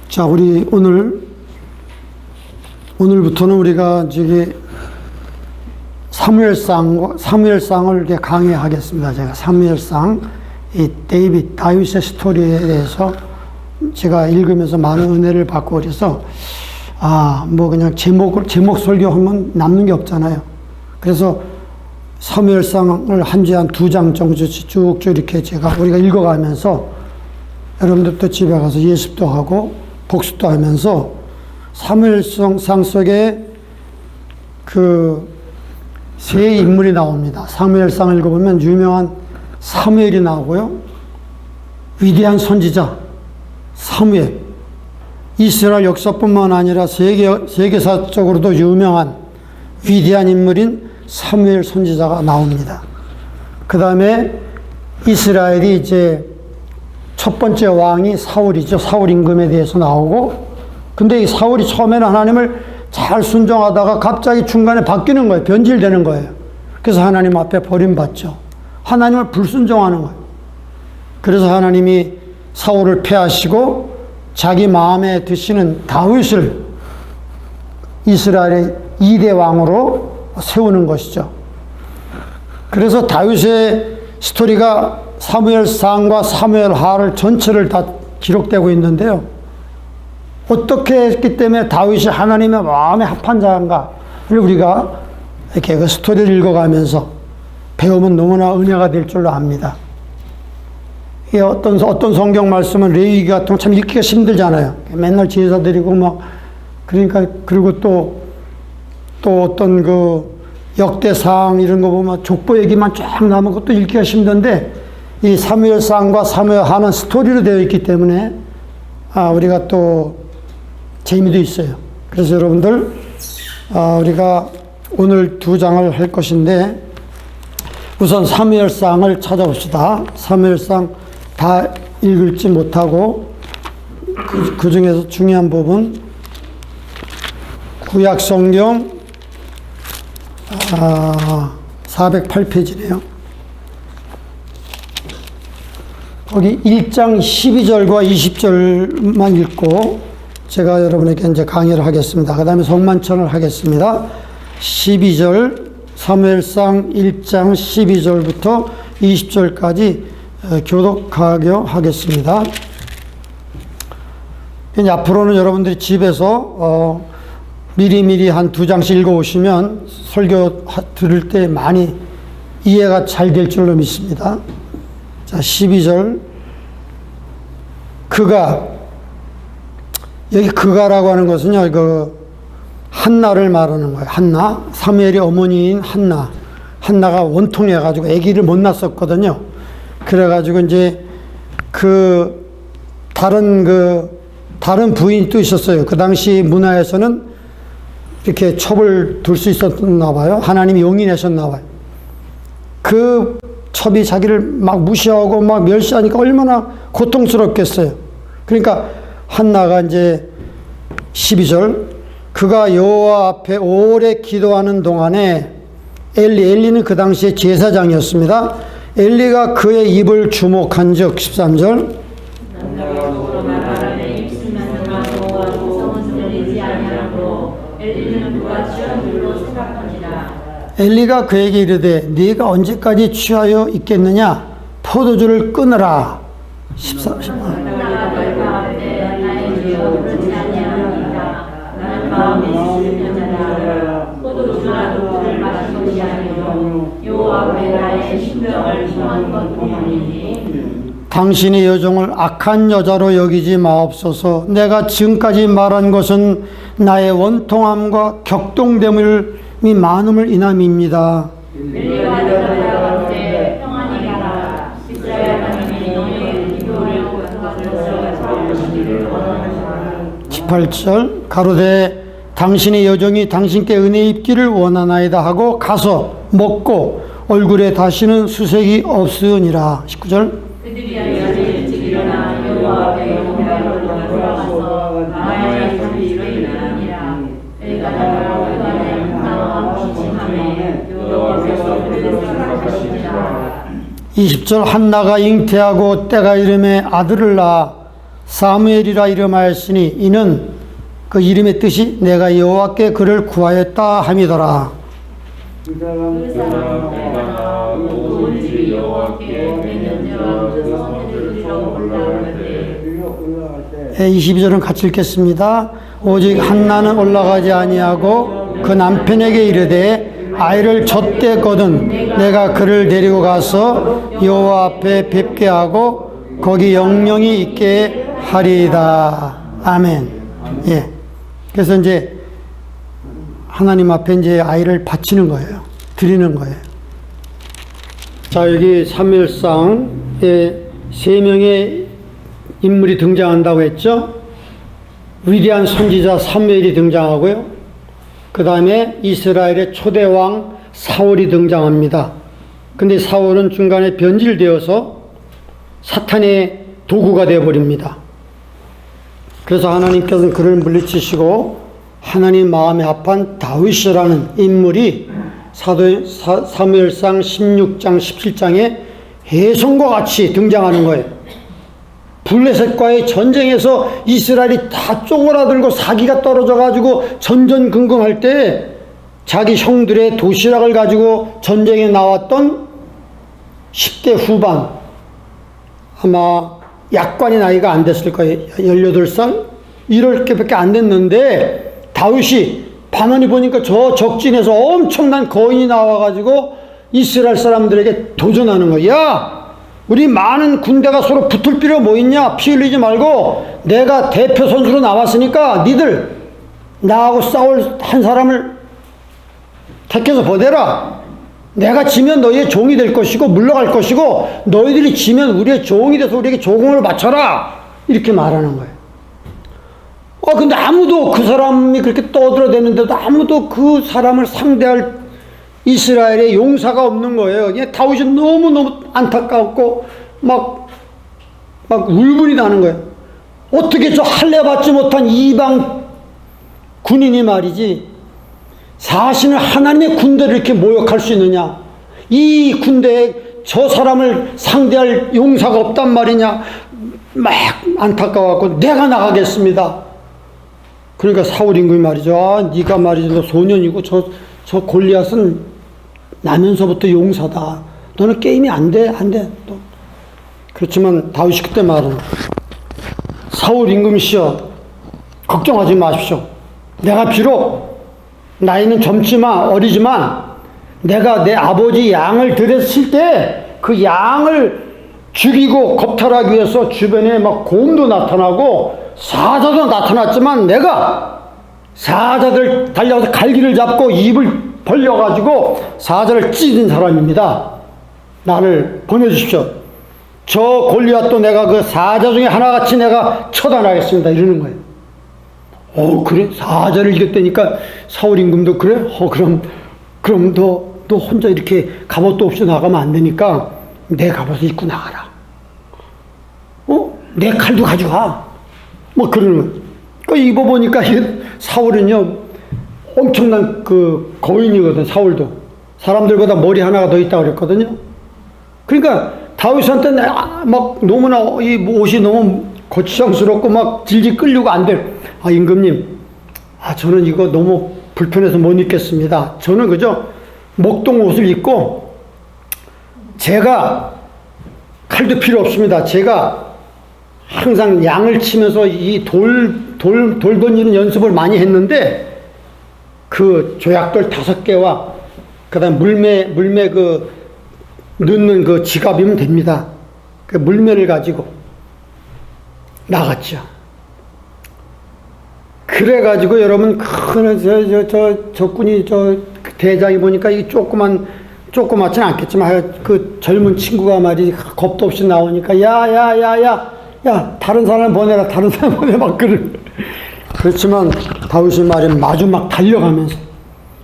자, 우리 오늘부터는 우리가 저기 사무엘상을 이렇게 강의하겠습니다. 제가 사무엘상, 이 다윗의 스토리에 대해서 제가 읽으면서 많은 은혜를 받고 그래서, 뭐 그냥 제목 설교하면 남는 게 없잖아요. 그래서 사무엘상을 한 주에 한 2장 정도 쭉쭉 이렇게 우리가 읽어가면서 여러분들도 집에 가서 예습도 하고 복습도 하면서 사무엘상 속에 그 세 인물이 나옵니다. 사무엘상을 읽어보면 유명한 사무엘이 나오고요. 위대한 선지자 사무엘, 이스라엘 역사뿐만 아니라 세계사적으로도 유명한 위대한 인물인 사무엘 선지자가 나옵니다. 그 다음에 이스라엘이 이제 첫 번째 왕이 사울이죠. 사울 임금에 대해서 나오고, 근데 이 사울이 처음에는 하나님을 잘 순종하다가 갑자기 중간에 바뀌는 거예요. 변질되는 거예요. 그래서 하나님 앞에 버림받죠. 하나님을 불순종하는 거예요. 그래서 하나님이 사울을 패하시고 자기 마음에 드시는 다윗을 이스라엘의 2대 왕으로 세우는 것이죠. 그래서 다윗의 스토리가 사무엘상과 사무엘하를 전체를 다 기록되고 있는데요. 어떻게 했기 때문에 다윗이 하나님의 마음에 합한 자인가를 우리가 이렇게 그 스토리를 읽어가면서 배우면 너무나 은혜가 될 줄로 압니다. 이게 어떤 성경 말씀은 레위기 같은 거 참 읽기가 힘들잖아요. 맨날 제사 드리고 그러니까, 그리고 또 어떤 그 역대상 이런 거 보면 족보 얘기만 쫙 나오면 그것도 읽기가 힘든데, 이 사무엘상과 사무엘하는 스토리로 되어 있기 때문에 우리가 또 재미도 있어요. 그래서 여러분들 우리가 오늘 2장을 할 것인데, 우선 사무엘상을 찾아봅시다. 사무엘상 다 읽을지 못하고 그 중에서 중요한 부분, 구약성경 408페이지네요. 거기 1장 12절과 20절만 읽고 제가 여러분에게 이제 강의를 하겠습니다. 그 다음에 성만찬을 하겠습니다. 12절, 사무엘상 1장 12절부터 20절까지 교독하게 하겠습니다. 이제 앞으로는 여러분들이 집에서 미리미리 한 2장씩 읽어오시면 설교 들을 때 많이 이해가 잘 될 줄로 믿습니다. 자, 12절. 여기 그가라고 하는 것은요, 한나를 말하는 거예요. 한나. 사무엘의 어머니인 한나. 한나가 원통해가지고 아기를 못 낳았었거든요. 그래가지고 이제 다른 부인이 또 있었어요. 그 당시 문화에서는 이렇게 첩을 둘 수 있었나 봐요. 하나님이 용인하셨나 봐요. 그 첩이 자기를 막 무시하고 막 멸시하니까 얼마나 고통스럽겠어요. 그러니까 한나가 이제 12절, 그가 여호와 앞에 오래 기도하는 동안에 엘리는 그 당시에 제사장이었습니다. 엘리가 그의 입을 주목한 즉 13절, 엘리가 그에게 이르되 네가 언제까지 취하여 있겠느냐, 포도주를 끊으라. 14절. 당신의 여종을 악한 여자로 여기지 마옵소서. 내가 지금까지 말한 것은 나의 원통함과 격동됨이 많음을 인함입니다. 18절. 가로되 당신의 여종이 당신께 은혜 입기를 원하나이다 하고 가서 먹고 얼굴에 다시는 수색이 없으니라. 19절. 그들이 일찍 일어나 여호와 앞에 영광으로 돌아가서 나의 삶이 이르니라. 내가 나라고 하는 나와 시침함에 여호와 앞에서 그들을 생각하시니라. 20절. 한나가 잉태하고 때가 이름에 아들을 낳아 사무엘이라 이름하였으니 이는 그 이름의 뜻이 내가 여호와께 그를 구하였다 함이더라. 그 사람 때가 오직 여호와께 매년전 그 성전으로 올라갈 때 22절은 같이 읽겠습니다. 오직 한나는 올라가지 아니하고 그 남편에게 이르되 아이를 젖대거든 내가 그를 데리고 가서 여호와 앞에 뵙게 하고 거기 영영이 있게 하리이다. 아멘. 예. 그래서 이제 하나님 앞에 이제 아이를 바치는 거예요. 드리는 거예요. 자, 여기 사무엘상에 3명의 인물이 등장한다고 했죠. 위대한 선지자 사무엘이 등장하고요. 그 다음에 이스라엘의 초대왕 사울이 등장합니다. 근데 사울은 중간에 변질되어서 사탄의 도구가 되어버립니다. 그래서 하나님께서는 그를 물리치시고 하나님 마음에 합한 다윗이라는 인물이 사무엘상 16장 17장에 혜성과 같이 등장하는 거예요. 블레셋과의 전쟁에서 이스라엘이 다 쪼그라들고 사기가 떨어져 가지고 전전긍긍할 때 자기 형들의 도시락을 가지고 전쟁에 나왔던 10대 후반, 아마 약관이 나이가 안 됐을 거예요. 18살? 이렇게밖에 안 됐는데 다윗이 반원이 보니까 저 적진에서 엄청난 거인이 나와가지고 이스라엘 사람들에게 도전하는 거야. 야, 우리 많은 군대가 서로 붙을 필요 뭐 있냐? 피 흘리지 말고 내가 대표 선수로 나왔으니까 니들 나하고 싸울 한 사람을 택해서 보내라. 내가 지면 너희의 종이 될 것이고 물러갈 것이고 너희들이 지면 우리의 종이 돼서 우리에게 조공을 바쳐라. 이렇게 말하는 거예요. 근데 아무도 그 사람이 그렇게 떠들어대는데도 아무도 그 사람을 상대할 이스라엘의 용사가 없는 거예요. 다윗이 너무너무 안타깝고 막 울분이 나는 거예요. 어떻게 저 할례 받지 못한 이방 군인이 말이지 자신을 하나님의 군대를 이렇게 모욕할 수 있느냐. 이 군대에 저 사람을 상대할 용사가 없단 말이냐. 막 안타까워갖고 내가 나가겠습니다. 그러니까 사울 임금이 말이죠. 아, 네가 말이죠. 너 소년이고 저 골리앗은 나면서부터 용사다. 너는 게임이 안 돼. 또. 그렇지만 다윗이 그때 말은 사울 임금이시여 걱정하지 마십시오. 내가 비록 나이는 어리지만 내가 내 아버지 양을 들였을 때 그 양을 죽이고 겁탈하기 위해서 주변에 막 곰도 나타나고 사자도 나타났지만 내가 사자들 달려가서 갈기를 잡고 입을 벌려가지고 사자를 찢은 사람입니다. 나를 보내주십시오. 저 골리앗도 내가 그 사자 중에 하나같이 내가 처단하겠습니다. 이러는 거예요. 그래? 사자를 이겼다니까 사울 임금도 그래? 그럼 너 혼자 이렇게 갑옷도 없이 나가면 안 되니까 내 갑옷을 입고 나가라. 내 칼도 가져가. 그러는 거예요. 입어보니까 사울은요, 엄청난 그 거인이거든, 사울도. 사람들보다 머리 하나가 더 있다고 그랬거든요. 그러니까 다윗한테 너무나 이 옷이 너무 거추장스럽고 막 질질 끌리고 안 돼. 임금님, 저는 이거 너무 불편해서 못 입겠습니다. 저는 그저 목동 옷을 입고 제가 칼도 필요 없습니다. 제가 항상 양을 치면서 이 돌 던지는 연습을 많이 했는데 그 조약돌 5개와 그 다음 물매 그 넣는 그 지갑이면 됩니다. 그 물매를 가지고 나갔죠. 그래가지고 여러분 적군이 대장이 보니까 이 조그맣진 않겠지만 그 젊은 친구가 말이지 겁도 없이 나오니까 야 다른 사람 보내라 막 그렇지만 다윗이 말이 마주 막 달려가면서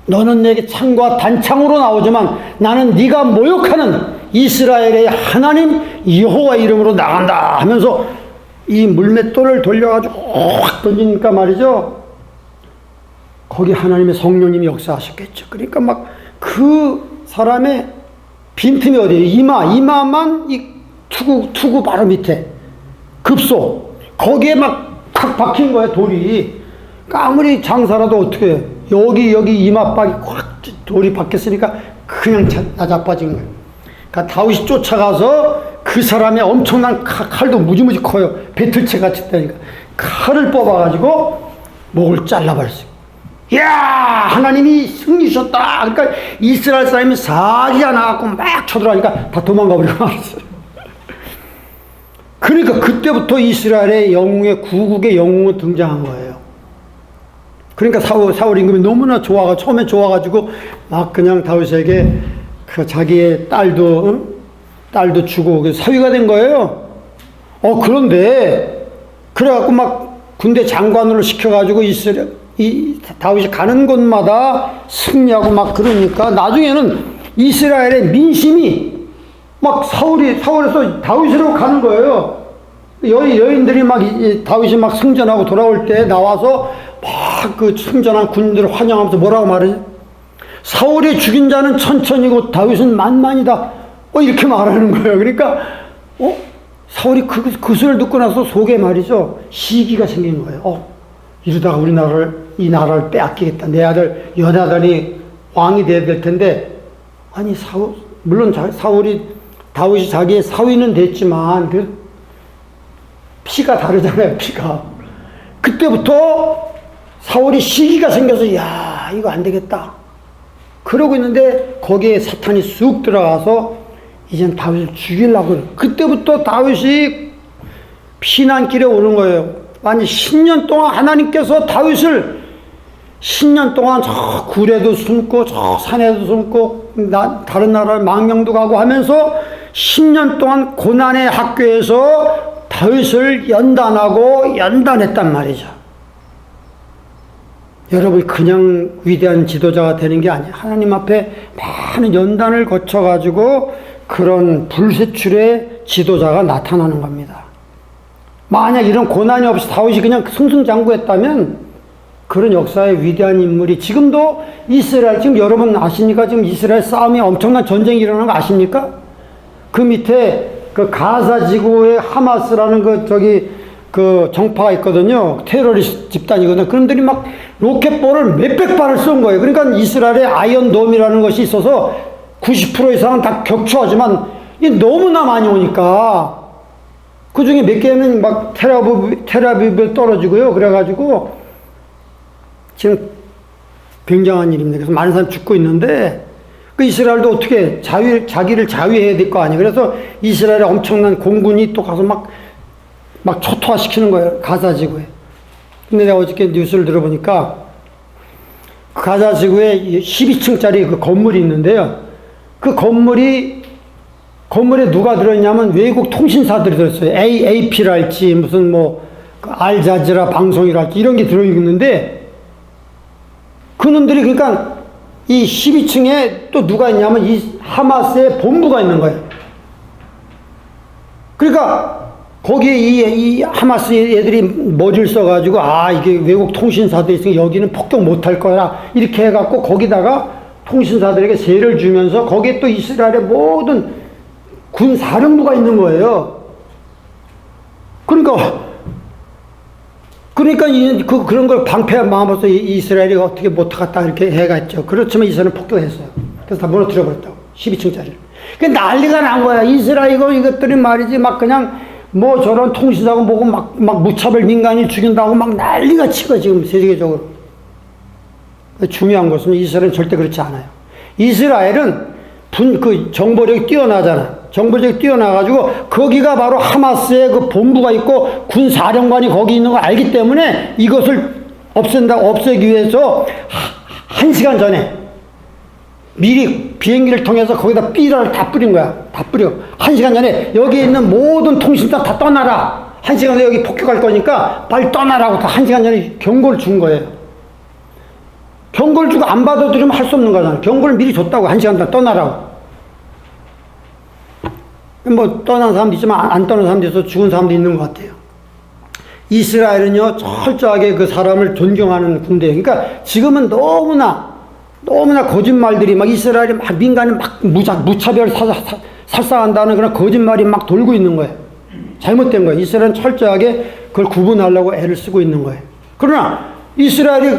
너는 내게 창과 단창으로 나오지만 나는 네가 모욕하는 이스라엘의 하나님 여호와 이름으로 나간다 하면서 이 물맷돌을 돌려가지고 확 던지니까 말이죠. 거기 하나님의 성령님이 역사하셨겠죠. 그러니까 막 그 사람의 빈틈이 어디에요? 이마만 이 투구 바로 밑에 급소 거기에 막 탁 박힌 거예요, 돌이. 그러니까 아무리 장사라도 어떻게 해. 여기 이마박이 확 돌이 박혔으니까 그냥 나자빠진 거예요. 그러니까 다윗이 쫓아가서 그 사람의 엄청난 칼도 무지무지 커요. 배틀채 같이 되니까 칼을 뽑아가지고 목을 잘라버렸어요. 이야, 하나님이 승리 주셨다. 그러니까 이스라엘 사람이 사기가 나갖고 막 쳐들어가니까 다 도망가 버리고 말았어요. 그러니까 그때부터 이스라엘의 영웅의 구국의 영웅은 등장한 거예요. 그러니까 사울 임금이 너무나 처음에 좋아가지고 막 그냥 다윗에게 그 자기의 딸도 주고 사위가 된 거예요. 그런데 그래갖고 막 군대 장관으로 시켜가지고 다윗이 가는 곳마다 승리하고 막 그러니까 나중에는 이스라엘의 민심이 막 사울에서 다윗으로 가는 거예요. 여인들이 막 다윗이 막 승전하고 돌아올 때 나와서 막 그 승전한 군인들을 환영하면서 뭐라고 말하지? 사울이 죽인 자는 천천히고 다윗은 만만이다. 이렇게 말하는 거예요. 그러니까 사울이 그 소리를 듣고 나서 속에 말이죠, 시기가 생긴 거예요. 이러다가 이 나라를 빼앗기겠다. 내 아들 요나단이 왕이 돼야 될 텐데, 아니 물론 다윗이 자기의 사위는 됐지만 그 피가 다르잖아요. 피가. 그때부터 사울이 시기가 생겨서 야, 이거 안 되겠다 그러고 있는데 거기에 사탄이 쑥 들어가서 이젠 다윗을 죽이려고. 그때부터 다윗이 피난길에 오는 거예요. 아니 10년 동안 하나님께서 다윗을 10년 동안 저 굴에도 숨고 저 산에도 숨고 다른 나라 망명도 가고 하면서 10년 동안 고난의 학교에서 다윗을 연단했단 말이죠. 여러분 그냥 위대한 지도자가 되는 게 아니에요. 하나님 앞에 많은 연단을 거쳐가지고 그런 불세출의 지도자가 나타나는 겁니다. 만약 이런 고난이 없이 다윗이 그냥 승승장구했다면 그런 역사의 위대한 인물이 지금도 지금 여러분 아십니까? 지금 이스라엘 싸움이 엄청난 전쟁이 일어나는 거 아십니까? 그 밑에 그 가사 지구의 하마스라는 그 정파가 있거든요. 테러리스트 집단이거든요. 그런들이 막 로켓볼을 몇백 발을 쏜 거예요. 그러니까 이스라엘의 아이언돔이라는 것이 있어서 90% 이상은 다 격추하지만 이게 너무나 많이 오니까 그 중에 몇 개는 막 테라비브에 떨어지고요. 그래가지고 지금 굉장한 일입니다. 그래서 많은 사람이 죽고 있는데 그 이스라엘도 어떻게 자기를 자위해야 될 거 아니에요. 그래서 이스라엘의 엄청난 공군이 또 가서 막 초토화시키는 거예요. 가자지구에. 근데 내가 어저께 뉴스를 들어보니까 가자지구에 12층짜리 그 건물이 있는데요. 그 건물에 누가 들어있냐면 외국 통신사들이 들어있어요. AP랄지 무슨 알자지라 방송이랄지 이런 게 들어있는데 그놈들이 그러니까 이 12층에 또 누가 있냐면 이 하마스의 본부가 있는 거예요. 그러니까 거기에 이 하마스 애들이 머리를 써가지고 이게 외국 통신사도 있으니까 여기는 폭격 못할 거야 이렇게 해갖고 거기다가 통신사들에게 세를 주면서 거기에 또 이스라엘의 모든 군 사령부가 있는 거예요. 그러니까 그런 걸 방패한 마음으로서 이스라엘이 어떻게 못하겠다 이렇게 해갔죠. 그렇지만 이스라엘은 폭격했어요. 그래서 다 무너뜨려버렸다고. 12층짜리를. 그 난리가 난 거야. 이스라엘 이것들이 말이지 막 그냥 저런 통신사고 뭐고 막 무차별 민간인 죽인다고 막 난리가 치고 지금 세계적으로. 중요한 것은 이스라엘은 절대 그렇지 않아요. 이스라엘은 그 정보력이 뛰어나잖아. 정보력이 뛰어나가지고 거기가 바로 하마스의 그 본부가 있고 군 사령관이 거기 있는 걸 알기 때문에 이것을 없애기 위해서 1시간 전에 미리 비행기를 통해서 거기다 삐라를 다 뿌린 거야. 다 뿌려. 1시간 전에 여기 있는 모든 통신사 다 떠나라. 1시간 전에 여기 폭격할 거니까 빨리 떠나라고 다 1시간 전에 경고를 준 거예요. 경고를 주고 안 받아들이면 할 수 없는 거잖아. 경고를 미리 줬다고 1시간 동안 떠나라고. 떠난 사람도 있지만 안 떠난 사람도 있어서 죽은 사람도 있는 것 같아요. 이스라엘은요 철저하게 그 사람을 존경하는 군대예요. 그러니까 지금은 너무나 거짓말들이 막 이스라엘이 막 민간인 막 무차별 살상한다는 그런 거짓말이 막 돌고 있는 거예요. 잘못된 거예요. 이스라엘은 철저하게 그걸 구분하려고 애를 쓰고 있는 거예요. 그러나 이스라엘이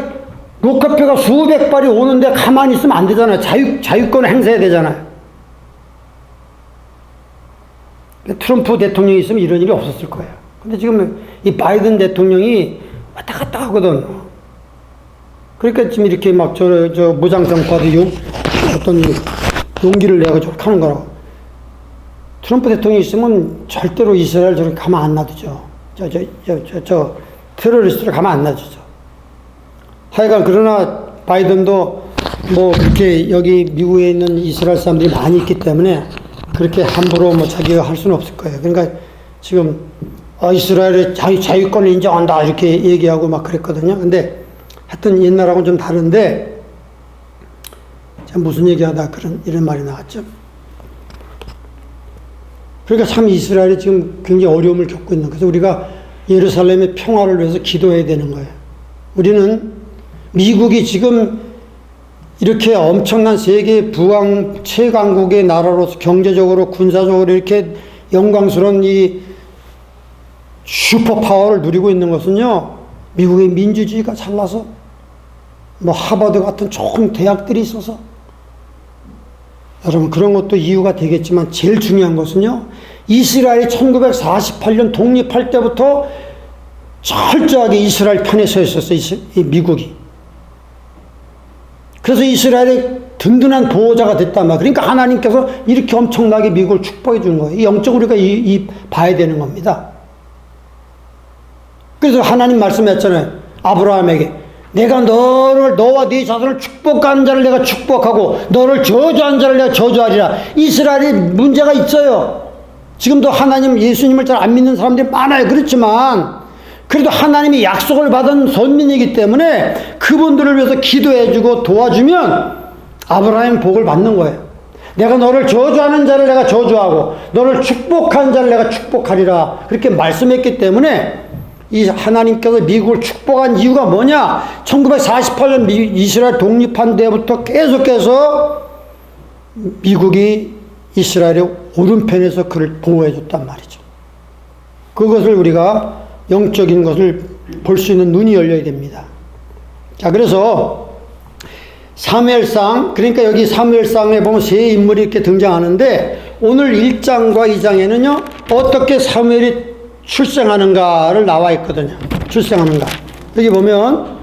로켓배가 수백 발이 오는데 가만히 있으면 안 되잖아요. 자유권을 행사해야 되잖아요. 트럼프 대통령이 있으면 이런 일이 없었을 거예요. 근데 지금 이 바이든 대통령이 왔다 갔다 하거든. 그러니까 지금 이렇게 막 저 무장정파도 어떤 용기를 내고 저렇게 하는 거라고. 트럼프 대통령이 있으면 절대로 이스라엘 저렇게 가만 안 놔두죠. 저 테러리스트를 가만 안 놔두죠. 하여간 그러나 바이든도 뭐 그렇게 여기 미국에 있는 이스라엘 사람들이 많이 있기 때문에 그렇게 함부로 뭐 자기가 할 수는 없을 거예요. 그러니까 지금 이스라엘의 자유권을 인정한다 이렇게 얘기하고 막 그랬거든요. 근데 하여튼 옛날하고는 좀 다른데 제가 무슨 얘기하다 이런 말이 나왔죠. 그러니까 참 이스라엘이 지금 굉장히 어려움을 겪고 있는 거예요. 그래서 우리가 예루살렘의 평화를 위해서 기도해야 되는 거예요. 우리는 미국이 지금 이렇게 엄청난 세계 부강 최강국의 나라로서 경제적으로 군사적으로 이렇게 영광스러운 이 슈퍼파워를 누리고 있는 것은요, 미국의 민주주의가 잘나서 뭐 하버드 같은 좋은 대학들이 있어서, 여러분 그런 것도 이유가 되겠지만 제일 중요한 것은요, 이스라엘이 1948년 독립할 때부터 철저하게 이스라엘 편에 서 있었어요. 이 미국이. 그래서 이스라엘의 든든한 보호자가 됐단 말이에요. 그러니까 하나님께서 이렇게 엄청나게 미국을 축복해 주는 거예요. 영적으로 우리가 봐야 되는 겁니다. 그래서 하나님 말씀했잖아요. 아브라함에게 내가 너와 네 자손을 축복하는 자를 내가 축복하고 너를 저주하는 자를 내가 저주하리라. 이스라엘이 문제가 있어요. 지금도 하나님 예수님을 잘 안 믿는 사람들이 많아요. 그렇지만 그래도 하나님이 약속을 받은 선민이기 때문에 그분들을 위해서 기도해주고 도와주면 아브라함 복을 받는 거예요. 내가 너를 저주하는 자를 내가 저주하고 너를 축복하는 자를 내가 축복하리라. 그렇게 말씀했기 때문에 이 하나님께서 미국을 축복한 이유가 뭐냐? 1948년 이스라엘 독립한 데부터 계속해서 미국이 이스라엘의 오른편에서 그를 보호해줬단 말이죠. 그것을 우리가 영적인 것을 볼 수 있는 눈이 열려야 됩니다. 자, 그래서 사무엘상, 그러니까 여기 사무엘상에 보면 세 인물이 이렇게 등장하는데 오늘 1장과 2장에는요 어떻게 사무엘이 출생하는가를 나와 있거든요. 출생하는가. 여기 보면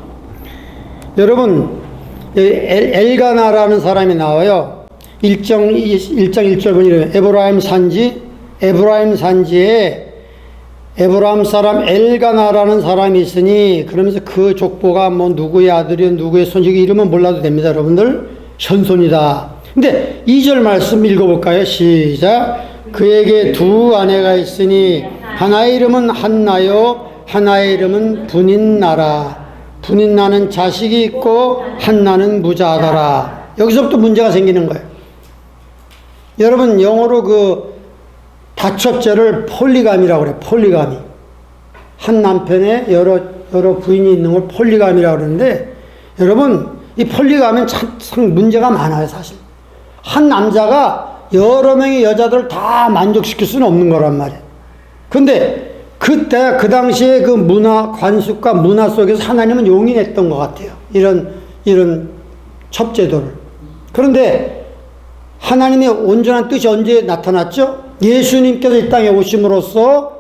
여러분 엘가나라는 사람이 나와요. 1장 1절 보면 에브라임 산지에 에브라임 사람 엘가나라는 사람이 있으니, 그러면서 그 족보가 뭐 누구의 아들이요 누구의 손주고 이름은 몰라도 됩니다. 여러분들 현손이다. 근데 2절 말씀 읽어볼까요? 시작. 그에게 두 아내가 있으니 하나의 이름은 한나요 하나의 이름은 분인나라. 분인나는 자식이 있고 한나는 무자하더라. 여기서부터 문제가 생기는 거예요. 여러분 영어로 그 다처제를 폴리감이라고 그래요. 폴리감이. 한 남편에 여러 부인이 있는 걸 폴리감이라고 그러는데, 여러분 이 폴리감은 참 문제가 많아요. 사실 한 남자가 여러 명의 여자들을 다 만족시킬 수는 없는 거란 말이에요. 근데 그때 그 당시에 그 문화 관습과 문화 속에서 하나님은 용인했던 것 같아요. 이런 첩제도를. 그런데 하나님의 온전한 뜻이 언제 나타났죠? 예수님께서 이 땅에 오심으로써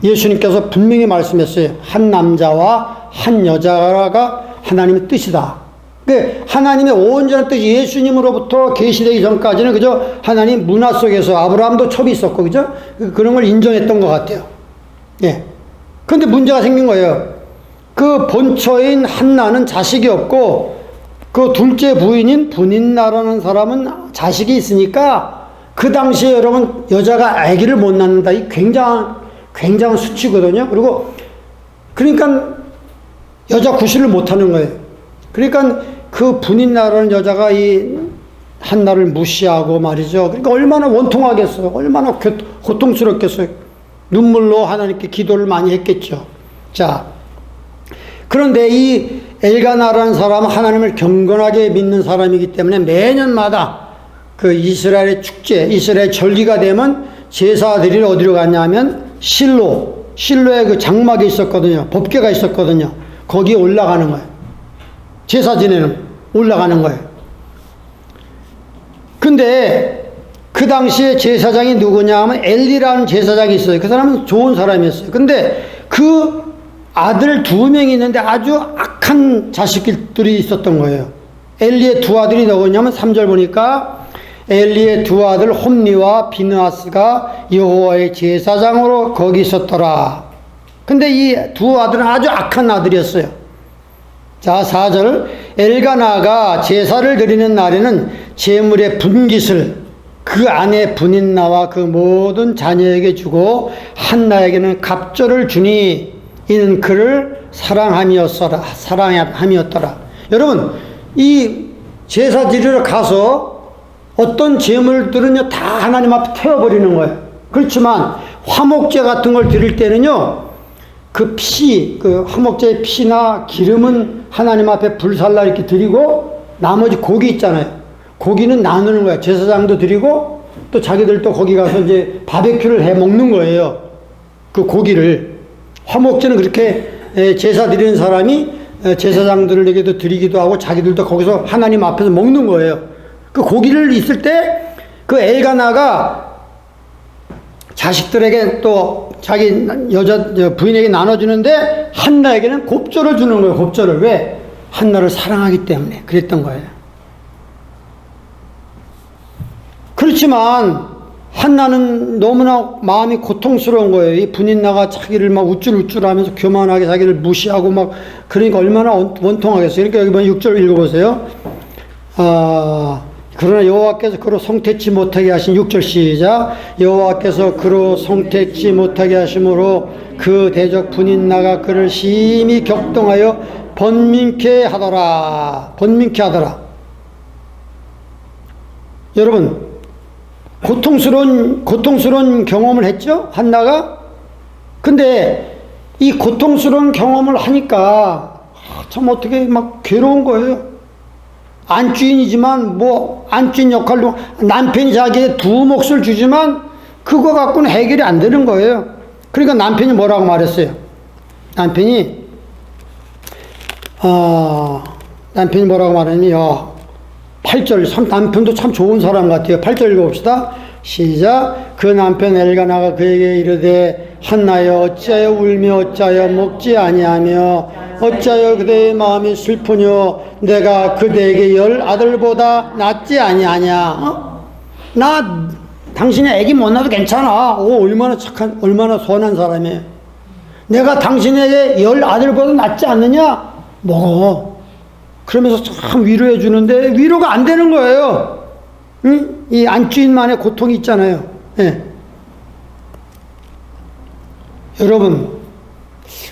예수님께서 분명히 말씀했어요. 한 남자와 한 여자가 하나님의 뜻이다. 하나님의 온전한 뜻이 예수님으로부터 계시되기 전까지는 그저 하나님 문화 속에서 아브라함도 첩이 있었고, 그죠? 그런 걸 인정했던 것 같아요. 예. 그런데 문제가 생긴 거예요. 그 본처인 한나는 자식이 없고, 그 둘째 부인인 분인나라는 사람은 자식이 있으니까, 그 당시에 여러분 여자가 아기를 못 낳는다. 이 굉장한 수치거든요. 그러니까 여자 구실을 못 하는 거예요. 그러니까 그 분인나라는 여자가 이 한나를 무시하고 말이죠. 그러니까 얼마나 원통하겠어요. 얼마나 고통스럽겠어요. 눈물로 하나님께 기도를 많이 했겠죠. 자, 그런데 이 엘가나라는 사람은 하나님을 경건하게 믿는 사람이기 때문에 매년마다 그 이스라엘의 축제, 이스라엘 절기가 되면 제사드리러 어디로 갔냐면 실로, 실로에 그 장막이 있었거든요. 법궤가 있었거든요. 거기에 올라가는 거예요. 제사 지내는 올라가는 거예요. 근데 그 당시에 제사장이 누구냐 하면 엘리라는 제사장이 있어요. 그 사람은 좋은 사람이었어요. 근데 그 아들 2명이 있는데 아주 악한 자식들이 있었던 거예요. 엘리의 2 아들이 누구냐면 3절 보니까 엘리의 2 아들 홈리와 비느하스가 여호와의 제사장으로 거기 있었더라. 근데 이 2 아들은 아주 악한 아들이었어요. 자, 4절 엘가나가 제사를 드리는 날에는 제물의 분깃을 그 아내 분인나와 그 모든 자녀에게 주고 한나에게는 갑절을 주니 이는 그를 사랑함이었더라. 여러분, 이 제사 드리러 가서 어떤 제물들은요 다 하나님 앞에 태워버리는 거예요. 그렇지만 화목제 같은 걸 드릴 때는요 그 화목제의 피나 기름은 하나님 앞에 불살라 이렇게 드리고 나머지 고기 있잖아요. 고기는 나누는 거예요. 제사장도 드리고 또 자기들도 거기 가서 이제 바베큐를 해 먹는 거예요. 그 고기를. 화목제는 그렇게 제사 드리는 사람이 제사장들에게도 드리기도 하고 자기들도 거기서 하나님 앞에서 먹는 거예요. 그 고기를 있을 때 그 엘가나가 자식들에게 또 자기 여자 부인에게 나눠주는데 한나에게는 곱절을 주는 거예요. 곱절을. 왜? 한나를 사랑하기 때문에 그랬던 거예요. 그렇지만 한나는 너무나 마음이 고통스러운 거예요. 이 분인나가 자기를 막 우쭐우쭐하면서 교만하게 자기를 무시하고 막 그러니까 얼마나 원통하겠어요. 그러니까 여기 보면 6절 읽어보세요. 그러나 여호와께서 그로 성택지 못하게 하신 6절 시작. 여호와께서 그로 성택지 못하게 하심으로 그 대적 분인나가 그를 심히 격동하여 번민케 하더라. 여러분, 고통스러운 경험을 했죠? 한나가? 근데 이 고통스러운 경험을 하니까 참 어떻게 막 괴로운 거예요. 안주인이지만 안주인 역할로 남편이 자기의 2 몫을 주지만 그거 갖고는 해결이 안 되는 거예요. 그러니까 남편이 뭐라고 말했어요? 남편이 뭐라고 말했냐면 8절, 남편도 참 좋은 사람 같아요. 8절 읽어봅시다. 시작. 그 남편 엘가나가 그에게 이르되 한나여 어찌하여 울며 어찌하여 먹지 아니하며 어찌하여 그대의 마음이 슬프뇨 내가 그대에게 10 아들보다 낫지 아니하냐. 나 당신의 애기 못 낳아도 괜찮아. 얼마나 착한 얼마나 선한 사람이에요. 내가 당신에게 10 아들보다 낫지 않느냐. 먹어. 그러면서 참 위로해 주는데 위로가 안 되는 거예요. 응? 이 안주인만의 고통이 있잖아요. 네. 여러분,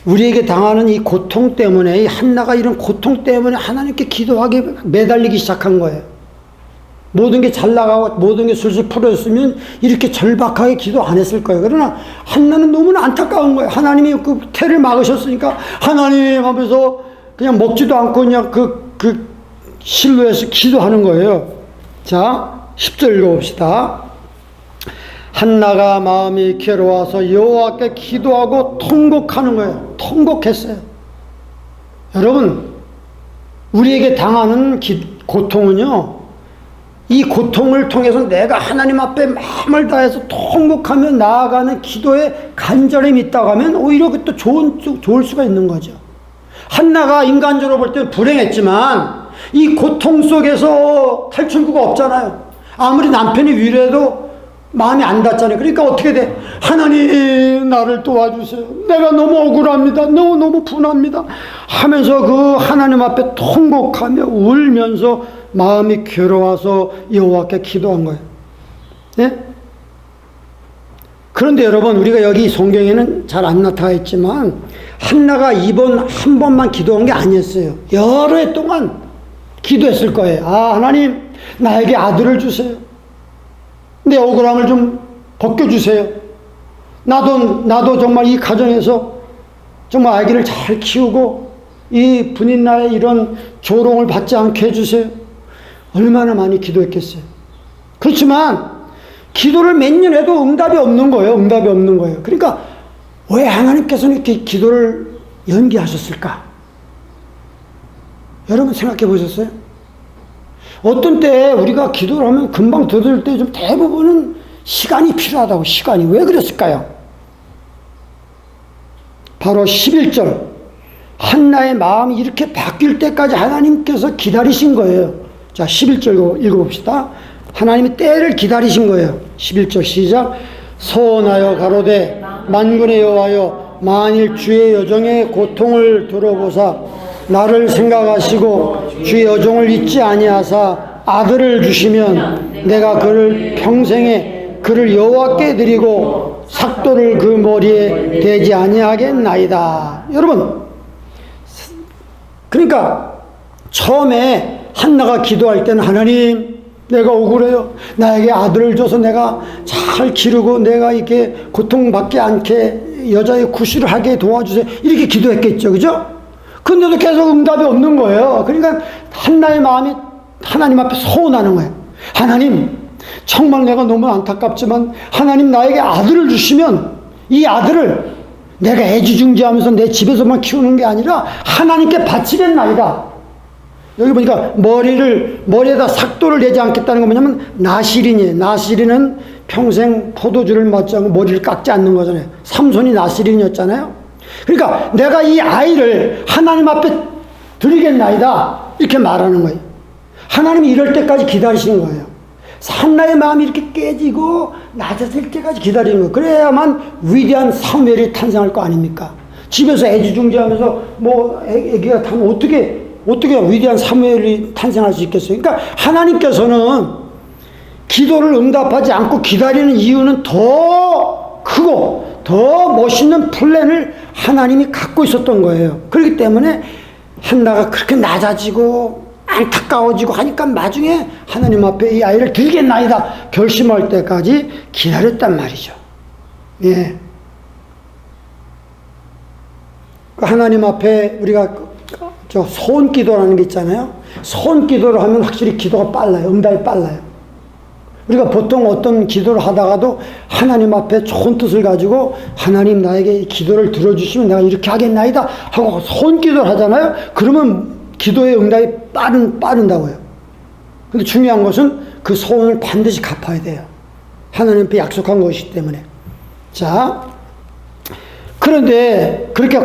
우리에게 당하는 이 고통 때문에, 이 한나가 이런 고통 때문에 하나님께 기도하게 매달리기 시작한 거예요. 모든 게 잘 나가고 모든 게 술술 풀어졌으면 이렇게 절박하게 기도 안 했을 거예요. 그러나 한나는 너무나 안타까운 거예요. 하나님이 그 태를 막으셨으니까 하나님 하면서 그냥 먹지도 않고 그냥 그 실로에서 기도하는 거예요. 자, 10절 읽어봅시다. 한나가 마음이 괴로워서 여호와께 기도하고 통곡하는 거예요. 통곡했어요. 여러분, 우리에게 당하는 고통은요, 이 고통을 통해서 내가 하나님 앞에 마음을 다해서 통곡하며 나아가는 기도에 간절함이 있다고 하면 오히려 그것도 좋을 수가 있는 거죠. 한나가 인간적으로 볼 때는 불행했지만 이 고통 속에서 탈출구가 없잖아요. 아무리 남편이 위로해도 마음이 안 닿잖아요. 그러니까 어떻게 돼? 하나님 나를 도와주세요. 내가 너무 억울합니다. 너무 분합니다. 하면서 그 하나님 앞에 통곡하며 울면서 마음이 괴로워서 여호와께 기도한 거예요. 네? 그런데 여러분, 우리가 여기 성경에는 잘 안 나타나 있지만 한나가 한 번만 기도한 게 아니었어요. 여러 해 동안 기도했을 거예요. 하나님 나에게 아들을 주세요. 내 억울함을 좀 벗겨주세요. 나도 정말 이 가정에서 정말 아기를 잘 키우고 이 분인나의 이런 조롱을 받지 않게 해주세요. 얼마나 많이 기도했겠어요. 그렇지만 기도를 몇 년 해도 응답이 없는 거예요. 그러니까 왜 하나님께서는 이렇게 기도를 연기하셨을까? 여러분 생각해 보셨어요? 어떤 때 우리가 기도를 하면 금방 들을 때 좀 대부분은 시간이 필요하다고. 시간이 왜 그랬을까요? 바로 11절 한나의 마음이 이렇게 바뀔 때까지 하나님께서 기다리신 거예요. 자, 11절 읽어봅시다. 하나님이 때를 기다리신 거예요. 11절 시작. 서원하여 가로되 만군의 여호와여 만일 주의 여종의 고통을 들어보사 나를 생각하시고 주의 여종을 잊지 아니하사 아들을 주시면 내가 그를 평생에 그를 여호와께 드리고 삭도를 그 머리에 대지 아니하겠나이다. 여러분, 그러니까 처음에 한나가 기도할 때는 하나님 내가 억울해요. 나에게 아들을 줘서 내가 잘 기르고 내가 이렇게 고통받지 않게 여자의 구실을 하게 도와주세요. 이렇게 기도했겠죠. 그죠? 근데도 계속 응답이 없는 거예요. 그러니까 한나의 마음이 하나님 앞에 서운하는 거예요. 하나님, 정말 내가 너무 안타깝지만 하나님 나에게 아들을 주시면 이 아들을 내가 애지중지하면서 내 집에서만 키우는 게 아니라 하나님께 바치겠나이다. 여기 보니까 머리에다 삭도를 내지 않겠다는 건 뭐냐면 나시린이에요. 나시린은 평생 포도주를 맞지 않고 머리를 깎지 않는 거잖아요. 삼손이 나시린이었잖아요. 그러니까 내가 이 아이를 하나님 앞에 드리겠나이다. 이렇게 말하는 거예요. 하나님이 이럴 때까지 기다리시는 거예요. 한나의 마음이 이렇게 깨지고 낮아질 때까지 기다리는 거예요. 그래야만 위대한 사무엘이 탄생할 거 아닙니까? 집에서 애지중지하면서 뭐 애기가 타면 어떻게 위대한 사무엘이 탄생할 수 있겠어요? 그러니까 하나님께서는 기도를 응답하지 않고 기다리는 이유는 더 크고 더 멋있는 플랜을 하나님이 갖고 있었던 거예요. 그렇기 때문에 한나가 그렇게 낮아지고 안타까워지고 하니까 나중에 하나님 앞에 이 아이를 드리겠나이다 결심할 때까지 기다렸단 말이죠. 예. 하나님 앞에 우리가 소원기도라는 게 있잖아요. 소원기도를 하면 확실히 기도가 빨라요. 응답이 빨라요. 우리가 보통 어떤 기도를 하다가도 하나님 앞에 좋은 뜻을 가지고 하나님 나에게 이 기도를 들어주시면 내가 이렇게 하겠나이다 하고 소원기도를 하잖아요. 그러면 기도의 응답이 빠른다고요. 근데 중요한 것은 그 소원을 반드시 갚아야 돼요. 하나님 앞에 약속한 것이기 때문에. 자, 그런데 그렇게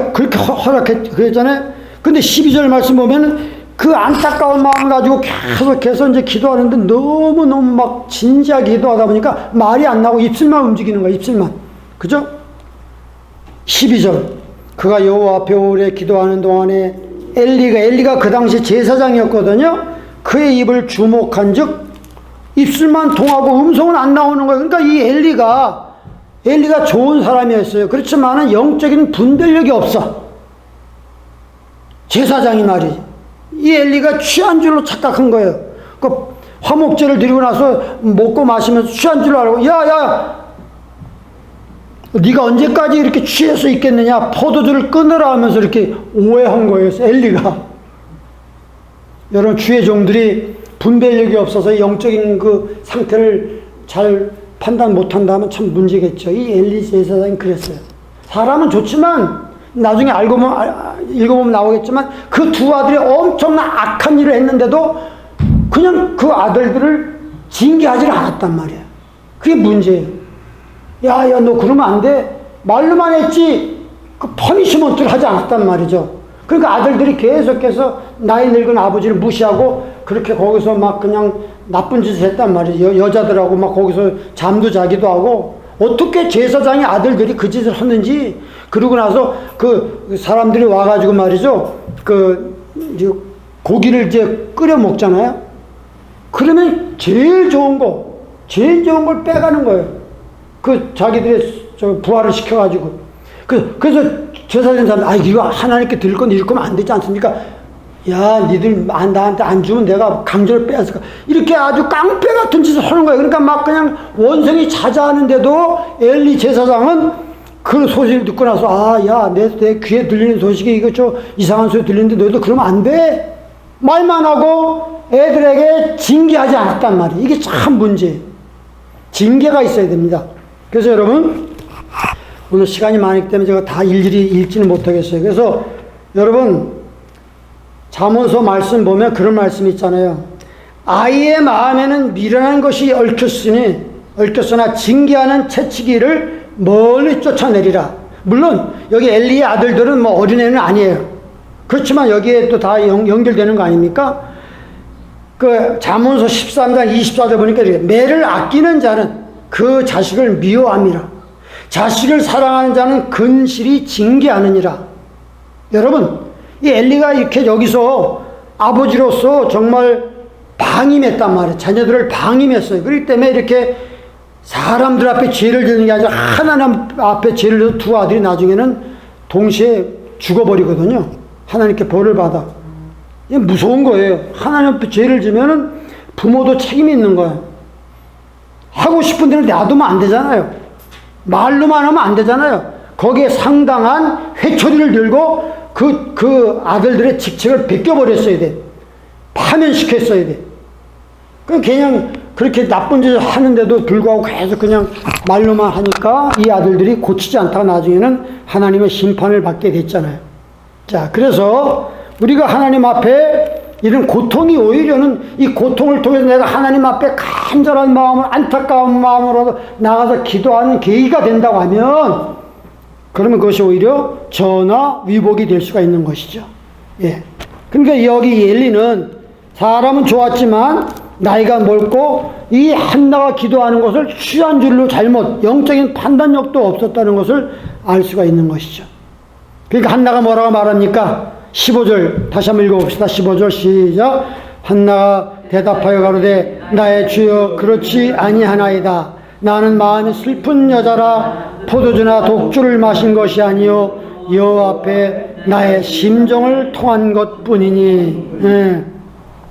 그랬잖아요. 근데 12절 말씀 보면은 그 안타까운 마음을 가지고 계속해서 이제 기도하는데 너무너무 막 진지하게 기도하다 보니까 말이 안 나오고 입술만 움직이는 거야, 입술만. 그죠? 12절. 그가 여호와 앞에 오래 기도하는 동안에 엘리가 그 당시 제사장이었거든요. 그의 입을 주목한 즉 입술만 통하고 음성은 안 나오는 거예요. 그러니까 이 엘리가 좋은 사람이었어요. 그렇지만은 영적인 분별력이 없어. 제사장이 말이지. 이 엘리가 취한 줄로 착각한 거예요. 그 화목제를 드리고 나서 먹고 마시면서 취한 줄 알고, 야, 네가 언제까지 이렇게 취해서 있겠느냐? 포도주를 끊으라 하면서 이렇게 오해한 거예요, 엘리가. 여러분, 주의 종들이 분별력이 없어서 영적인 그 상태를 잘 판단 못한다면 참 문제겠죠. 이 엘리 제사장이 그랬어요. 사람은 좋지만 나중에 읽어보면 나오겠지만 그 두 아들이 엄청난 악한 일을 했는데도 그냥 그 아들들을 징계하지 않았단 말이에요. 그게 문제예요. 야, 너 그러면 안 돼. 말로만 했지 그 퍼니시먼트를 하지 않았단 말이죠. 그러니까 아들들이 계속해서 나이 늙은 아버지를 무시하고 그렇게 거기서 막 그냥 나쁜 짓을 했단 말이에요. 여자들하고 막 거기서 잠도 자기도 하고. 어떻게 제사장의 아들들이 그 짓을 했는지. 그러고 나서 그 사람들이 와가지고 말이죠. 이제 고기를 이제 끓여 먹잖아요. 그러면 제일 좋은 걸 빼가는 거예요. 그 자기들의 부하를 시켜가지고. 그래서 제사장 사람, 이거 하나님께 드릴 건데 이럴 거면 안 되지 않습니까? 야, 니들 나한테 안 주면 내가 강제로 빼앗을까? 이렇게 아주 깡패 같은 짓을 하는 거예요. 그러니까 막 그냥 원성이 자자하는데도 엘리 제사장은 그 소식을 듣고 나서, 야, 내 귀에 들리는 소식이 이거 이상한 소리 들리는데 너희도 그러면 안 돼? 말만 하고 애들에게 징계하지 않았단 말이에요. 이게 참 문제예요. 징계가 있어야 됩니다. 그래서 여러분, 오늘 시간이 많기 때문에 제가 다 일일이 읽지는 못하겠어요. 그래서 여러분 잠언서 말씀 보면 그런 말씀이 있잖아요. 아이의 마음에는 미련한 것이 얽혔으나 징계하는 채찍이를 멀리 쫓아내리라. 물론 여기 엘리의 아들들은 뭐 어린애는 아니에요. 그렇지만 여기에 또 다 연결되는 거 아닙니까? 그 잠언서 13장 24절 보니까 이렇게 매를 아끼는 자는 그 자식을 미워함이라. 자식을 사랑하는 자는 근실이 징계하느니라. 여러분, 이 엘리가 이렇게 여기서 아버지로서 정말 방임했단 말이에요. 자녀들을 방임했어요. 그렇기 때문에 이렇게 사람들 앞에 죄를 지는 게 아니라 하나님 앞에 죄를 져서 두 아들이 나중에는 동시에 죽어버리거든요. 하나님께 벌을 받아. 이게 무서운 거예요. 하나님 앞에 죄를 지면은 부모도 책임이 있는 거예요. 하고 싶은 대로 놔두면 안 되잖아요. 말로만 하면 안 되잖아요. 거기에 상당한 회초리를 들고 그 아들들의 직책을 벗겨버렸어야 돼. 파면시켰어야 돼. 그냥 그렇게 나쁜 짓을 하는데도 불구하고 계속 그냥 말로만 하니까 이 아들들이 고치지 않다가 나중에는 하나님의 심판을 받게 됐잖아요. 자, 그래서 우리가 하나님 앞에 이런 고통이 오히려는 이 고통을 통해서 내가 하나님 앞에 간절한 마음으로 안타까운 마음으로 나가서 기도하는 계기가 된다고 하면 그러면 그것이 오히려 전화 위복이 될 수가 있는 것이죠. 예. 그러니까 여기 엘리는 사람은 좋았지만 나이가 멀고 이 한나가 기도하는 것을 취한 줄로 잘못 영적인 판단력도 없었다는 것을 알 수가 있는 것이죠. 그러니까 한나가 뭐라고 말합니까? 15절 다시 한번 읽어봅시다. 15절 시작. 한나가 대답하여 가로되 나의 주여 그렇지 아니하나이다. 나는 마음이 슬픈 여자라 포도주나 독주를 마신 것이 아니요 여호와 앞에 나의 심정을 통한 것뿐이니. 예.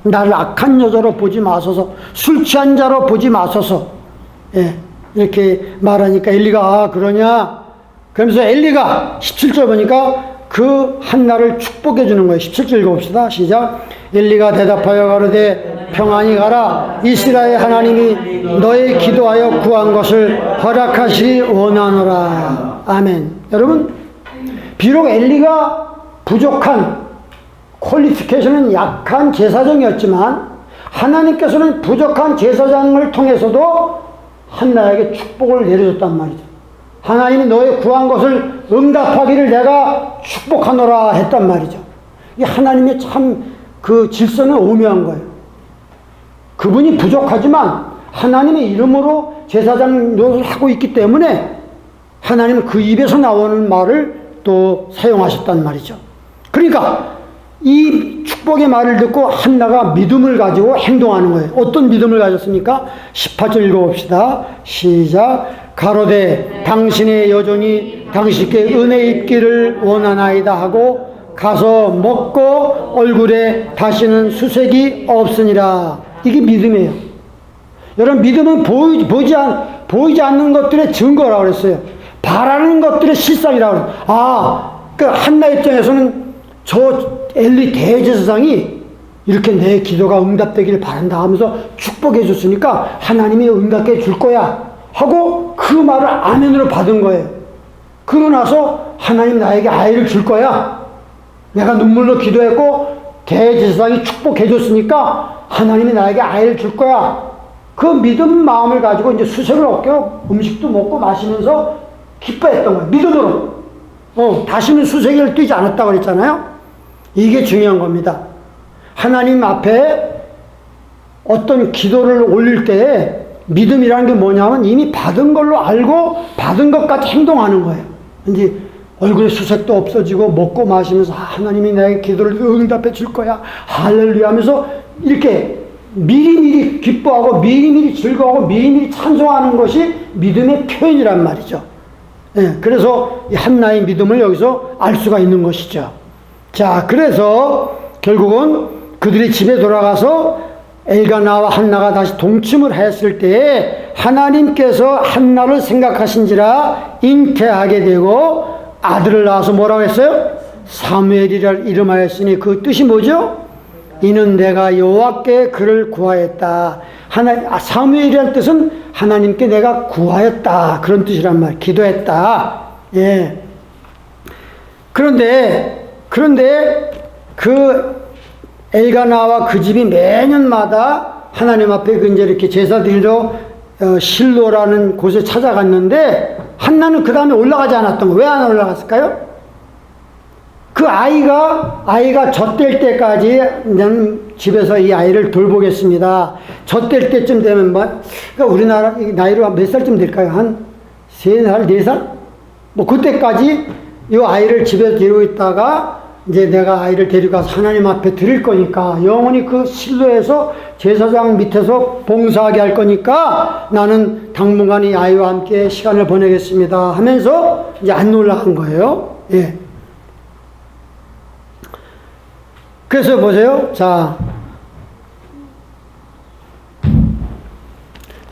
나를 악한 여자로 보지 마소서, 술 취한 자로 보지 마소서. 예. 이렇게 말하니까 엘리가 아 그러냐. 그러면서 엘리가 17절 보니까 그 한나를 축복해 주는 거예요. 17절 읽어봅시다. 시작. 엘리가 대답하여 가로되 평안히 가라. 이스라엘 하나님이 너의 기도하여 구한 것을 허락하시 원하노라. 아멘. 여러분, 비록 엘리가 부족한 퀄리피케이션은 약한 제사장이었지만 하나님께서는 부족한 제사장을 통해서도 한나에게 축복을 내려줬단 말이죠. 하나님이 너의 구한 것을 응답하기를 내가 축복하노라 했단 말이죠. 이 하나님의 참 그 질서는 오묘한 거예요. 그분이 부족하지만 하나님의 이름으로 제사장 노릇을 하고 있기 때문에 하나님은 그 입에서 나오는 말을 또 사용하셨단 말이죠. 그러니까 이 축복의 말을 듣고 한나가 믿음을 가지고 행동하는 거예요. 어떤 믿음을 가졌습니까? 18절 읽어봅시다. 시작. 가로되 당신의 여종이 당신께 은혜 입기를 원하나이다 하고 가서 먹고 얼굴에 다시는 수색이 없으니라. 이게 믿음이에요. 여러분, 믿음은 보이지 않는 것들의 증거라고 그랬어요. 바라는 것들의 실상이라고 그래요. 그 한나 입장에서는 저 엘리 대제사장이 이렇게 내 기도가 응답되기를 바란다 하면서 축복해 줬으니까 하나님이 응답해 줄 거야 하고 그 말을 아멘으로 받은 거예요. 그러고 나서 하나님 나에게 아이를 줄 거야. 내가 눈물로 기도했고 대제사장이 축복해 줬으니까 하나님이 나에게 아이를 줄 거야. 그 믿음 마음을 가지고 이제 수색을 얻고 음식도 먹고 마시면서 기뻐했던 거예요. 믿음으로. 다시는 수색을 뛰지 않았다고 그랬잖아요. 이게 중요한 겁니다. 하나님 앞에 어떤 기도를 올릴 때에 믿음이라는 게 뭐냐면 이미 받은 걸로 알고 받은 것까지 행동하는 거예요. 이제 얼굴에 수색도 없어지고 먹고 마시면서 하나님이 나의 기도를 응답해 줄 거야. 할렐루야 하면서 이렇게 미리미리 기뻐하고 미리미리 즐거워하고 미리미리 찬송하는 것이 믿음의 표현이란 말이죠. 예, 그래서 이 한나의 믿음을 여기서 알 수가 있는 것이죠. 자, 그래서 결국은 그들이 집에 돌아가서 엘가나와 한나가 다시 동침을 했을 때에 하나님께서 한나를 생각하신지라 잉태하게 되고 아들을 낳아서 뭐라고 했어요? 사무엘이라 이름하였으니 그 뜻이 뭐죠? 이는 내가 여호와께 그를 구하였다. 사무엘이라는 뜻은 하나님께 내가 구하였다. 그런 뜻이란 말. 기도했다. 예. 그런데 그 엘가나와 그 집이 매년마다 하나님 앞에 그 이제 이렇게 제사 드리러 실로라는 곳에 찾아갔는데 한나는 그 다음에 올라가지 않았던 거. 왜 안 올라갔을까요? 그 아이가 젖될 때까지 나는 집에서 이 아이를 돌보겠습니다. 젖될 때쯤 되면 그러니까 우리나라 나이로 몇 살쯤 될까요? 한 3살, 4살? 뭐 그때까지 이 아이를 집에서 데리고 있다가 이제 내가 아이를 데려가서 하나님 앞에 드릴 거니까 영원히 그 실로에서 제사장 밑에서 봉사하게 할 거니까 나는 당분간 이 아이와 함께 시간을 보내겠습니다 하면서 이제 안 올라간 거예요. 예. 그래서 보세요. 자,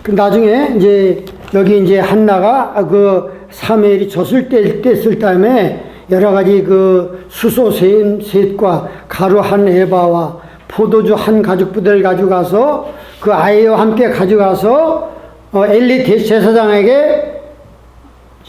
그 나중에 이제 여기 이제 한나가 그 사무엘이 젖을 뗐을 때에 여러 가지 그 수소 셋과 가루 한 에바와 포도주 한 가죽부대를 가져가서 그 아이와 함께 가져가서 엘리 제사장에게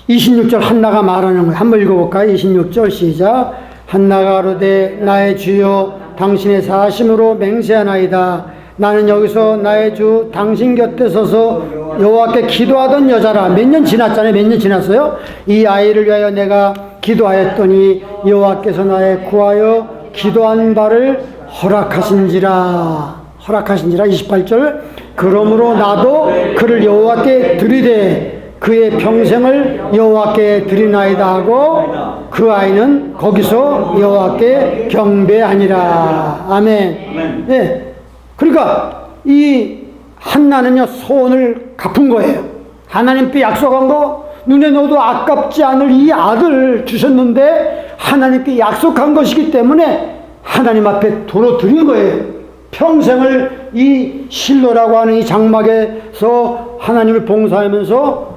26절 한나가 말하는 거예요. 한번 읽어볼까요? 26절 시작. 한나가 가로되 나의 주여 당신의 사심으로 맹세하나이다. 나는 여기서 나의 주 당신 곁에 서서 여호와께 기도하던 여자라. 몇 년 지났잖아요. 몇 년 지났어요? 이 아이를 위하여 내가 기도하였더니 여호와께서 나의 구하여 기도한 바를 허락하신지라. 28절. 그러므로 나도 그를 여호와께 드리되 그의 평생을 여호와께 드리나이다 하고 그 아이는 거기서 여호와께 경배하니라. 아멘. 네. 그러니까 이 한나는요 소원을 갚은 거예요. 하나님께 약속한 거 눈에 넣어도 아깝지 않을 이 아들 주셨는데 하나님께 약속한 것이기 때문에 하나님 앞에 도로 드린 거예요. 평생을 이 실로라고 하는 이 장막에서 하나님을 봉사하면서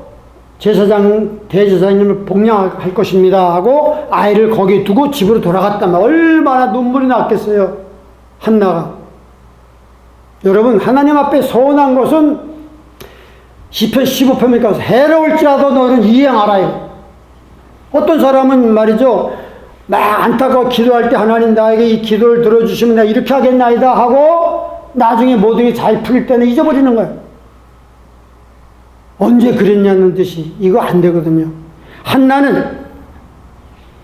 제사장 대제사장님을 복양할 것입니다 하고 아이를 거기 두고 집으로 돌아갔단 말이에요. 얼마나 눈물이 났겠어요. 한나가. 여러분 하나님 앞에 소원한 것은 시편 15편에 해로울지라도 너는 이행하라. 어떤 사람은 말이죠 막 안타까워 기도할 때 하나님 나에게 이 기도를 들어주시면 내가 이렇게 하겠나이다 하고 나중에 모든 게 잘 풀릴 때는 잊어버리는 거예요. 언제 그랬냐는 듯이 이거 안 되거든요. 한나는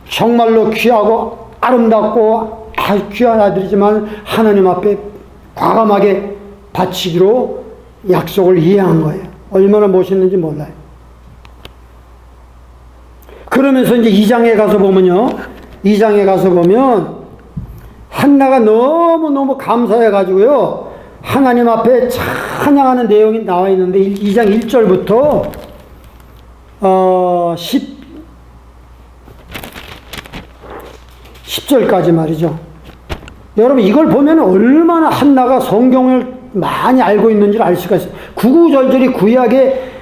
정말로 귀하고 아름답고 아주 귀한 아들이지만 하나님 앞에 과감하게 바치기로 약속을 이행한 거예요. 얼마나 멋있는지 몰라요. 그러면서 이제 2장에 가서 보면요. 2장에 가서 보면 한나가 너무너무 감사해가지고요. 하나님 앞에 찬양하는 내용이 나와 있는데 2장 1절부터 10절까지 말이죠. 여러분 이걸 보면 얼마나 한나가 성경을 많이 알고 있는지를 알 수가 있어요. 구구절절히 구약에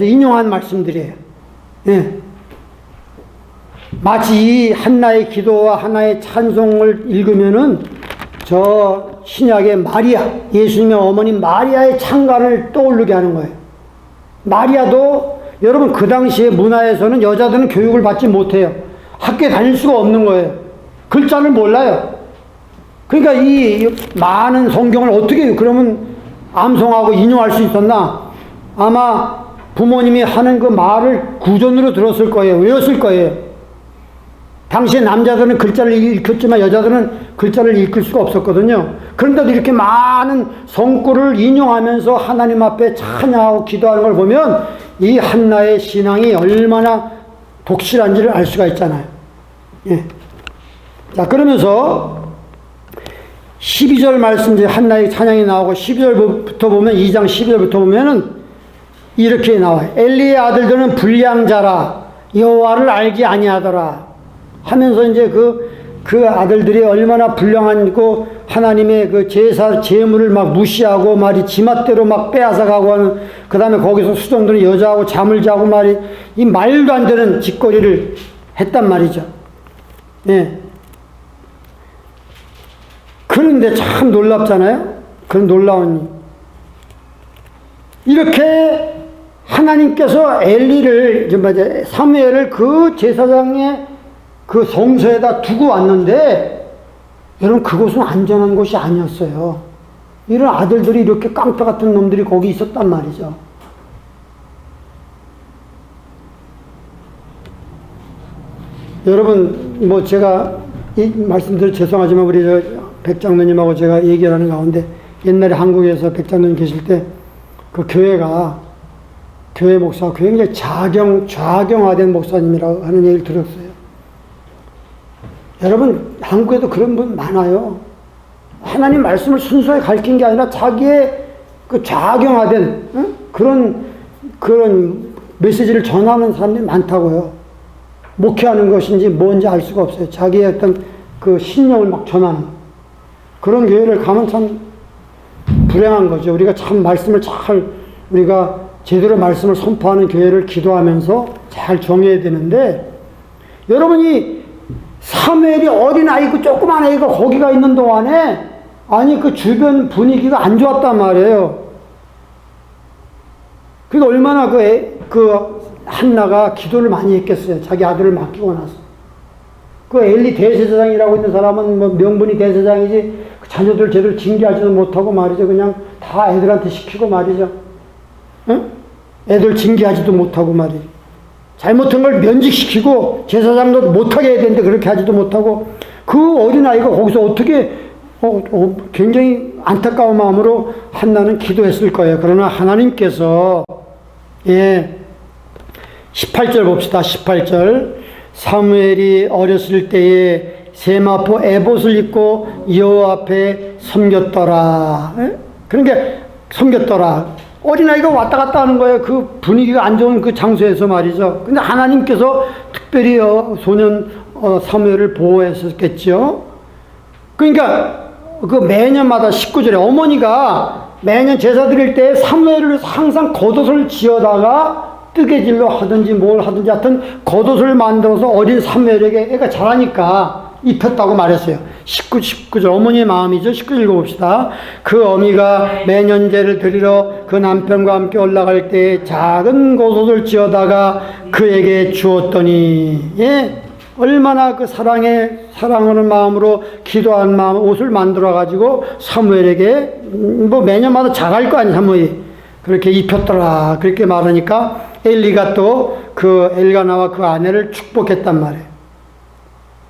인용한 말씀들이에요. 예. 마치 이 한나의 기도와 하나의 찬송을 읽으면은 저 신약의 마리아, 예수님의 어머니 마리아의 창간을 떠오르게 하는 거예요. 마리아도 여러분 그 당시에 문화에서는 여자들은 교육을 받지 못해요. 학교에 다닐 수가 없는 거예요. 글자를 몰라요. 그러니까 이 많은 성경을 어떻게 그러면 암송하고 인용할 수 있었나? 아마 부모님이 하는 그 말을 구전으로 들었을 거예요. 외웠을 거예요. 당시에 남자들은 글자를 읽었지만 여자들은 글자를 읽을 수가 없었거든요. 그런데도 이렇게 많은 성구를 인용하면서 하나님 앞에 찬양하고 기도하는 걸 보면 이 한나의 신앙이 얼마나 독실한지를 알 수가 있잖아요. 예. 자, 그러면서 12절 말씀, 이제 한나의 찬양이 나오고 12절부터 보면 2장 12절부터 보면은 이렇게 나와요. 엘리의 아들들은 불량자라 여호와를 알지 아니하더라 하면서 이제 그 아들들이 얼마나 불량하고 하나님의 그 제물을 막 무시하고 말이 지맛대로 막 빼앗아가고 하는, 그 다음에 거기서 수종들은 여자하고 잠을 자고 말이 이 말도 안 되는 짓거리를 했단 말이죠. 예. 그런데 참 놀랍잖아요? 그런 놀라운 일. 이렇게 하나님께서 엘리를, 사무엘을 그 제사장의 그 성소에다 두고 왔는데, 여러분, 그곳은 안전한 곳이 아니었어요. 이런 아들들이 이렇게 깡패 같은 놈들이 거기 있었단 말이죠. 여러분, 뭐 제가 이 말씀드려 죄송하지만 우리 저 백장로님하고 제가 얘기를 하는 가운데, 옛날에 한국에서 백장로님 계실 때 그 교회 목사가 굉장히 좌경화된 목사님이라고 하는 얘기를 들었어요. 여러분, 한국에도 그런 분 많아요. 하나님 말씀을 순수하게 가르친 게 아니라 자기의 그 좌경화된 그런 메시지를 전하는 사람들이 많다고요. 목회하는 것인지 뭔지 알 수가 없어요. 자기의 어떤 그 신념을 막 전하는 그런 교회를 가면 참 불행한 거죠. 우리가 참 말씀을 우리가 제대로 말씀을 선포하는 교회를 기도하면서 잘 정해야 되는데, 여러분이 사무엘이 어린아이고 조그만 아이가 거기가 있는 동안에, 아니 그 주변 분위기가 안 좋았단 말이에요. 그러니까 얼마나 그 한나가 기도를 많이 했겠어요. 자기 아들을 맡기고 나서. 그 엘리 대제사장이라고 있는 사람은 뭐 명분이 대제사장이지, 그 자녀들 제대로 징계하지도 못하고 말이죠. 그냥 다 애들한테 시키고 말이죠. 응? 애들 징계하지도 못하고 말이죠. 잘못한 걸 면직시키고 제사장도 못하게 해야 되는데 그렇게 하지도 못하고, 그 어린아이가 거기서 어떻게 굉장히 안타까운 마음으로 한나는 기도했을 거예요. 그러나 하나님께서 18절 봅시다. 18절. 사무엘이 어렸을 때에 세마포 에봇을 입고 여호와 앞에 섬겼더라. 그러니까 섬겼더라. 어린아이가 왔다 갔다 하는 거예요. 그 분위기가 안 좋은 그 장소에서 말이죠. 근데 하나님께서 특별히 소년 사무엘을 보호했었겠죠. 그러니까 그 매년마다 19절에 어머니가 매년 제사 드릴 때 사무엘을 항상 겉옷을 지어다가 뜨개질로 하든지 뭘 하든지 하여튼 겉옷을 만들어서 어린 사무엘에게 애가 자라니까 입혔다고 말했어요. 19절 어머니의 마음이죠. 19절 읽어봅시다. 그 어미가 매년제를 드리러 그 남편과 함께 올라갈 때 작은 겉옷을 지어다가 그에게 주었더니, 얼마나 그 사랑하는 마음으로 기도한 마음 옷을 만들어 가지고 사무엘에게 뭐 매년마다 자갈 거 아니야 사무엘이. 그렇게 입혔더라. 그렇게 말하니까 엘리가 또 그 엘가나와 그 아내를 축복했단 말이에요.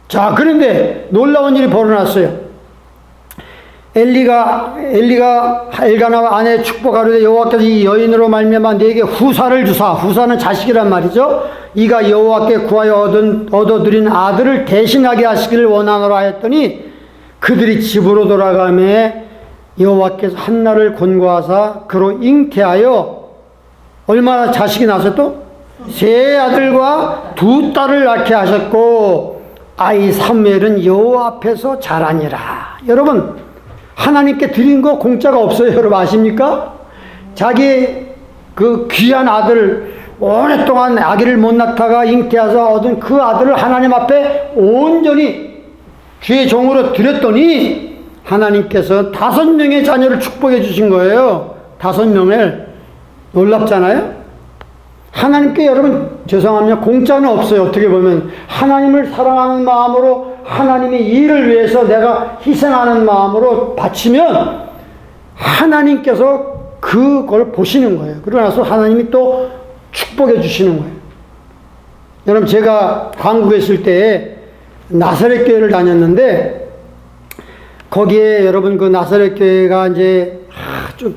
자, 그런데 놀라운 일이 벌어났어요. 엘리가 엘가나와 아내의 축복하루되 여호와께서 이 여인으로 말미암아 네게 후사를 주사, 후사는 자식이란 말이죠. 이가 여호와께 구하여 얻어들인 아들을 대신하게 하시기를 원하노라 했더니 그들이 집으로 돌아가매 여호와께서 한나를 권고하사 그로 잉태하여 얼마나 자식이 나서 또 세 아들과 두 딸을 낳게 하셨고 아이 사무엘은 여호와 앞에서 자라니라. 여러분, 하나님께 드린 거 공짜가 없어요. 여러분 아십니까? 자기 그 귀한 아들, 오랫동안 아기를 못 낳다가 잉태해서 얻은 그 아들을 하나님 앞에 온전히 주의 종으로 드렸더니 하나님께서 5명의 자녀를 축복해 주신 거예요. 5명을. 놀랍잖아요? 하나님께 여러분 죄송합니다. 공짜는 없어요. 어떻게 보면 하나님을 사랑하는 마음으로 하나님의 일을 위해서 내가 희생하는 마음으로 바치면 하나님께서 그걸 보시는 거예요. 그러고 나서 하나님이 또 축복해 주시는 거예요. 여러분 제가 한국에 있을 때 나사렛 교회를 다녔는데 거기에 여러분 그 나사렛 교회가 이제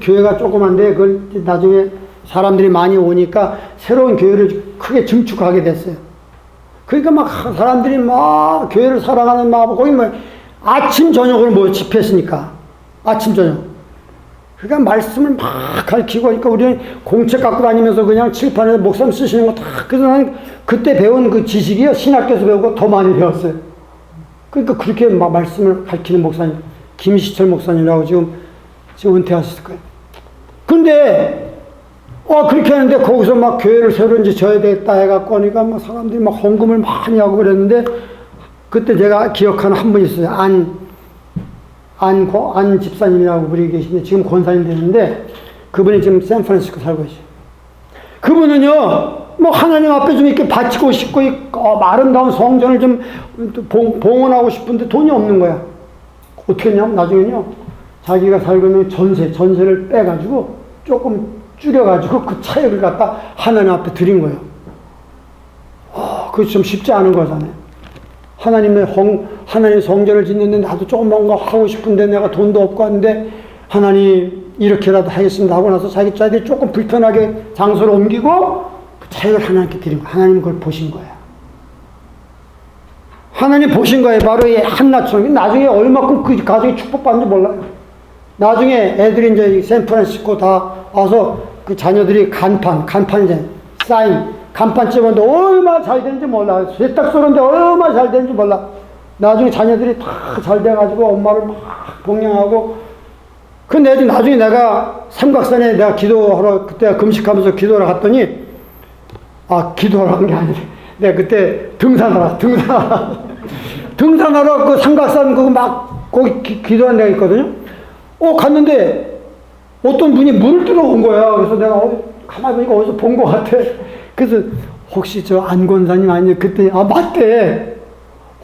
교회가 조그만데 그걸 나중에 사람들이 많이 오니까 새로운 교회를 크게 증축하게 됐어요. 그러니까 막 사람들이 막 교회를 사랑하는 마음으로 거기 뭐 아침 저녁으로 모여 집회했으니까 아침 저녁. 그러니까 말씀을 막 가르치고 하니까 우리는 공책 갖고 다니면서 그냥 칠판에 목사님 쓰시는 거 다 그래서 나는 그때 배운 그 지식이요 신학교에서 배우고 더 많이 배웠어요. 그러니까 그렇게 막 말씀을 가르치는 목사님 김시철 목사님이라고 지금 은퇴하셨을 거예요. 근데 그렇게 하는데 거기서 막 교회를 새로 이제 져야 되겠다 해갖고 하니까 막 사람들이 막 헌금을 많이 하고 그랬는데 그때 제가 기억하는 한 분 있어요. 안 집사님이라고 분이 계신데 지금 권사님 되는데 그분이 지금 샌프란시스코 살고 계세요. 그분은요, 뭐 하나님 앞에 좀 이렇게 바치고 싶고 아름다운 성전을 좀 봉헌하고 싶은데 돈이 없는 거야. 어떻게 했냐면 나중에는요, 자기가 살고 있는 전세를 빼가지고 조금 줄여가지고 그 차액을 갖다 하나님 앞에 드린 거예요. 그거 좀 쉽지 않은 거잖아요. 하나님 성전을 짓는데 나도 조금 뭔가 하고 싶은데 내가 돈도 없고 하는데 하나님 이렇게라도 하겠습니다 하고 나서 자기들이 조금 불편하게 장소를 옮기고 그 차액을 하나님께 드린 거예요. 하나님 그걸 보신 거예요. 하나님 보신 거예요. 바로 이 한나처럼. 나중에 얼마큼 그 가족이 축복받는지 몰라요. 나중에 애들이 이제 샌프란시스코 다 와서 그 자녀들이 간판 이제 간판 찍었는데 얼마나 잘 되는지 몰라. 세탁 쏘는데 얼마나 잘 되는지 몰라. 나중에 자녀들이 다 잘 돼가지고 엄마를 막 봉양하고. 근데 나중에 내가 삼각산에 내가 기도하러 그때 금식하면서 기도하러 갔더니 기도하러 간 게 아니라 내가 그때 등산하러 그 삼각산 그거 막 거기 기도한 데가 있거든요. 갔는데 어떤 분이 물을 들어온 거야. 그래서 내가 가만히 보니까 어디서 본 것 같아. 그래서 혹시 저 안권사님 아니에요? 그때 맞대.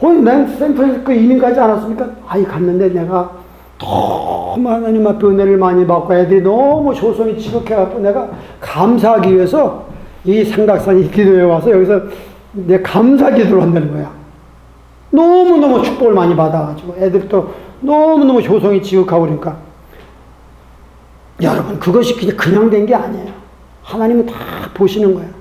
난 샌프란시스코 이민 가지 않았습니까? 갔는데 내가 너무 하나님 앞에 은혜를 많이 받고 애들이 너무 조성이 지극해갖고 내가 감사하기 위해서 이 삼각산이 기도에 와서 여기서 내 감사 기도를 한다는 거야. 너무너무 축복을 많이 받아가지고 애들이 또 너무너무 조성이 지극하고 그러니까 여러분 그것이 그냥 된 게 아니에요. 하나님은 다 보시는 거예요.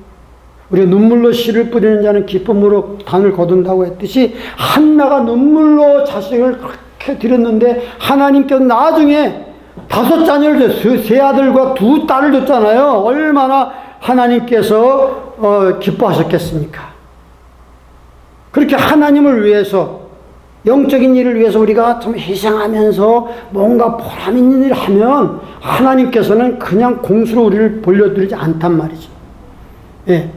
우리가 눈물로 씨를 뿌리는 자는 기쁨으로 단을 거둔다고 했듯이 한나가 눈물로 자식을 그렇게 드렸는데 하나님께서 나중에 5 자녀를 줬어요. 3 아들과 2 딸을 줬잖아요. 얼마나 하나님께서 기뻐하셨겠습니까? 그렇게 하나님을 위해서 영적인 일을 위해서 우리가 좀 희생하면서 뭔가 보람 있는 일을 하면 하나님께서는 그냥 공수로 우리를 벌려드리지 않단 말이죠. 예.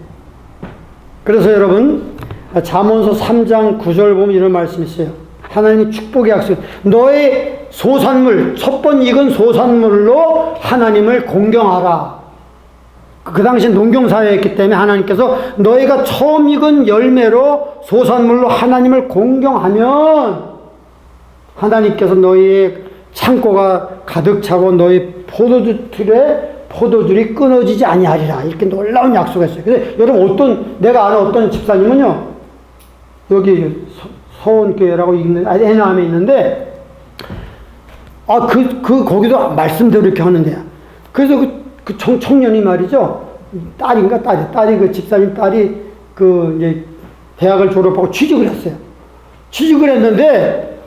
그래서 여러분 잠언서 3장 9절 보면 이런 말씀이 있어요. 하나님이 축복의 약속, 너의 소산물, 첫 번 익은 소산물로 하나님을 공경하라. 그 당시 농경사회였기 때문에 하나님께서 너희가 처음 익은 열매로 소산물로 하나님을 공경하면 하나님께서 너희의 창고가 가득 차고 너희 포도줄이 끊어지지 아니하리라. 이렇게 놀라운 약속을 했어요. 근데 여러분 내가 아는 어떤 집사님은요, 여기 서원교회라고 애남에 있는데, 거기도 말씀대로 이렇게 하는데요. 그래서 그 청년이 말이죠. 딸이 그 집사님 딸이 이제 대학을 졸업하고 취직을 했어요. 취직을 했는데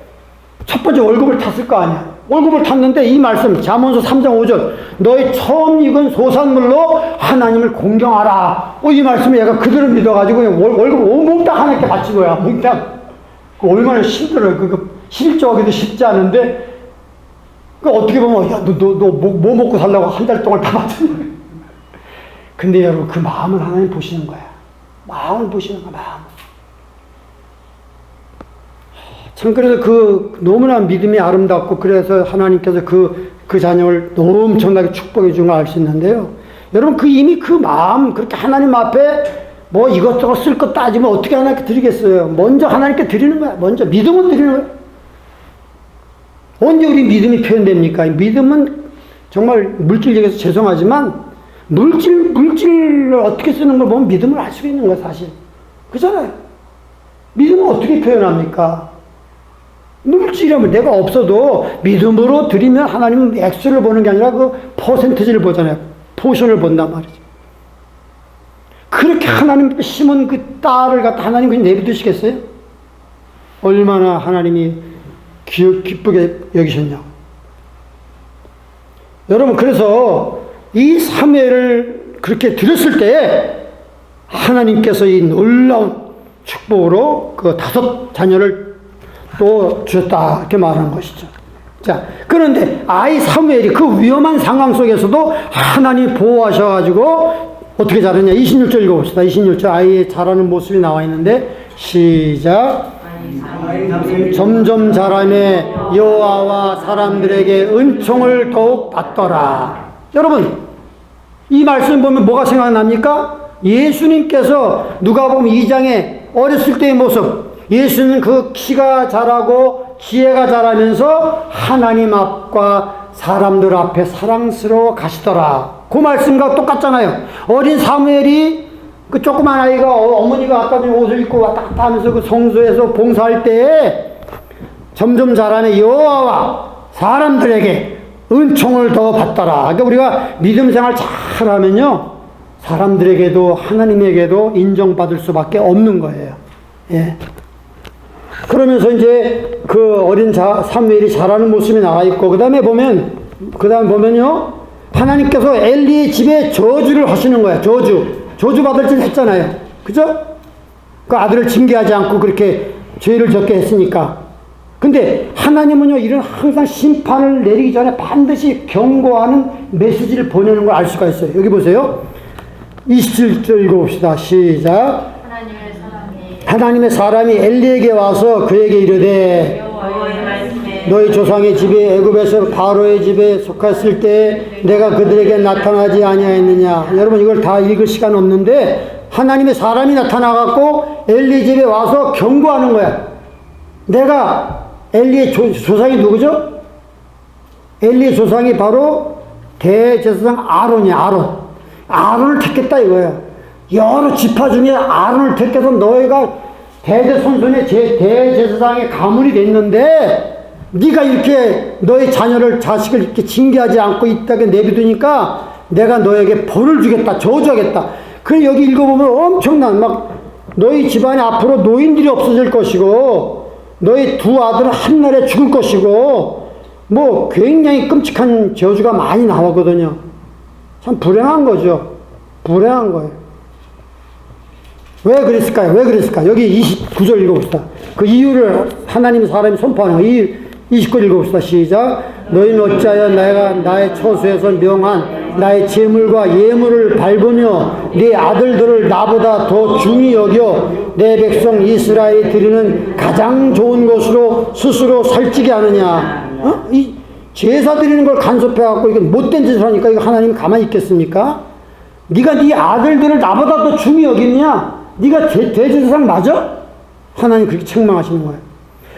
첫 번째 월급을 탔을 거 아니야. 월급을 탔는데 이 말씀 잠언서 3장 5절 너희 처음 익은 소산물로 하나님을 공경하라. 이 말씀을 얘가 그대로 믿어가지고 월급을 몽땅 하나님께 바친 거야. 몽땅. 얼마나 힘들어요. 그거 실조하기도 쉽지 않은데 어떻게 보면 너 뭐 먹고 살라고 한 달 동안 다 바친 거야. 근데 여러분 그 마음을 하나님 보시는 거야. 마음을 보시는 거야. 마음. 참 그래서 너무나 믿음이 아름답고 그래서 하나님께서 그 자녀를 너무 엄청나게 축복해 준 걸 알 수 있는데요. 여러분 이미 그 마음 그렇게 하나님 앞에 뭐 이것저것 쓸 것 따지면 어떻게 하나님께 드리겠어요. 먼저 하나님께 드리는 거야. 먼저 믿음은 드리는 거야. 언제 우리 믿음이 표현됩니까? 믿음은 정말 물질적에서 죄송하지만 물질을 어떻게 쓰는 걸 보면 믿음을 알 수 있는 거야 사실. 그렇잖아요. 믿음은 어떻게 표현합니까? 물질이라면 내가 없어도 믿음으로 드리면 하나님은 액수를 보는 게 아니라 그 퍼센티지를 보잖아요. 포션을 본단 말이죠. 그렇게 하나님 심은 그 딸을 갖다 하나님 그냥 내비두시겠어요? 얼마나 하나님이 기쁘게 여기셨냐고. 여러분 그래서 이 사무엘을 그렇게 드렸을 때 하나님께서 이 놀라운 축복으로 그 5 자녀를 또 주셨다 이렇게 말하는 것이죠. 자, 그런데 아이 사무엘이 그 위험한 상황 속에서도 하나님이 보호하셔가지고 어떻게 자랐냐. 26절 읽어봅시다. 26절 아이의 자라는 모습이 나와 있는데 시작. 점점 자라매 여호와와 사람들에게 은총을 더욱 받더라. 여러분 이 말씀 보면 뭐가 생각납니까? 예수님께서 누가복음 2장에 어렸을 때의 모습, 예수는 그 키가 자라고 지혜가 자라면서 하나님 앞과 사람들 앞에 사랑스러워 가시더라. 그 말씀과 똑같잖아요. 어린 사무엘이 그 조그만 아이가 어머니가 아까 전에 옷을 입고 왔다 갔다 하면서 그 성소에서 봉사할 때에 점점 자라는 여호와와 사람들에게 은총을 더 받더라. 그러니까 우리가 믿음 생활 잘하면요, 사람들에게도 하나님에게도 인정받을 수밖에 없는 거예요. 예. 그러면서 이제 그 어린 사무엘이 자라는 모습이 나와 있고, 그 다음에 보면요, 하나님께서 엘리의 집에 저주를 하시는 거예요. 저주 받을 짓 했잖아요. 그죠? 그 아들을 징계하지 않고 그렇게 죄를 적게 했으니까. 근데 하나님은요, 이런 항상 심판을 내리기 전에 반드시 경고하는 메시지를 보내는 걸 알 수가 있어요. 여기 보세요. 27절 읽어봅시다. 시작. 하나님의 사람이 엘리에게 와서 그에게 이르되 너희 조상의 집에 애굽에서 바로의 집에 속했을 때 내가 그들에게 나타나지 아니하였느냐. 여러분 이걸 다 읽을 시간 없는데 하나님의 사람이 나타나갖고 엘리 집에 와서 경고하는 거야. 내가 엘리의 조상이 누구죠? 엘리의 조상이 바로 대제사장 아론이야. 아론을 택했다 이거야. 여러 지파 중에 아론을 택해서 너희가 대대손손의 대제사장의 가문이 됐는데 네가 이렇게 너희 자식을 이렇게 징계하지 않고 있다게 내비두니까 내가 너에게 벌을 주겠다, 저주하겠다. 그래 여기 읽어보면 엄청난 막 너희 집안에 앞으로 노인들이 없어질 것이고 너희 두 아들은 한날에 죽을 것이고 뭐 굉장히 끔찍한 저주가 많이 나오거든요. 참 불행한 거죠. 불행한 거예요. 왜 그랬을까요? 여기 29절 읽어봅시다. 그 이유를 하나님 사람이 선포하는 거예요. 29절 읽어봅시다. 시작. 너희는 어찌하여 내가 나의 처소에서 명한 나의 재물과 예물을 밟으며 네 아들들을 나보다 더 중히 여겨 내 백성 이스라엘이 드리는 가장 좋은 것으로 스스로 살찌게 하느냐. 이 제사 드리는 걸 간섭해갖고 이게 못된 짓을 하니까 이거 하나님 가만히 있겠습니까? 네가 네 아들들을 나보다 더 중히 여기느냐? 네가 대제사장 맞아? 하나님 그렇게 책망하시는 거예요.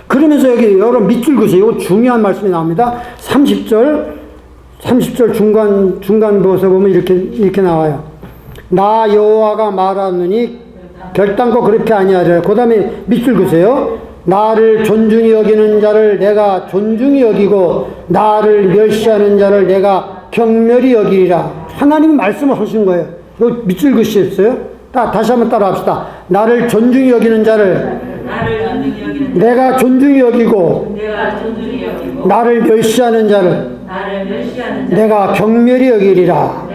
그러면서 여기 여러분 밑줄 그으세요. 이거 중요한 말씀이 나옵니다. 30절 중간 부분에서 보면 이렇게 나와요. 나 여호와가 말하느니 결단코 그렇게 아니하리라. 그 다음에 밑줄 그으세요. 나를 존중히 여기는 자를 내가 존중히 여기고 나를 멸시하는 자를 내가 경멸히 여기리라. 하나님이 말씀을 하신 거예요. 이거 밑줄 그으셨어요? 다시 한번 따라합시다. 나를 존중히 여기는 자를 내가 존중히 여기고 나를 멸시하는 자를 내가 경멸히 여기리라.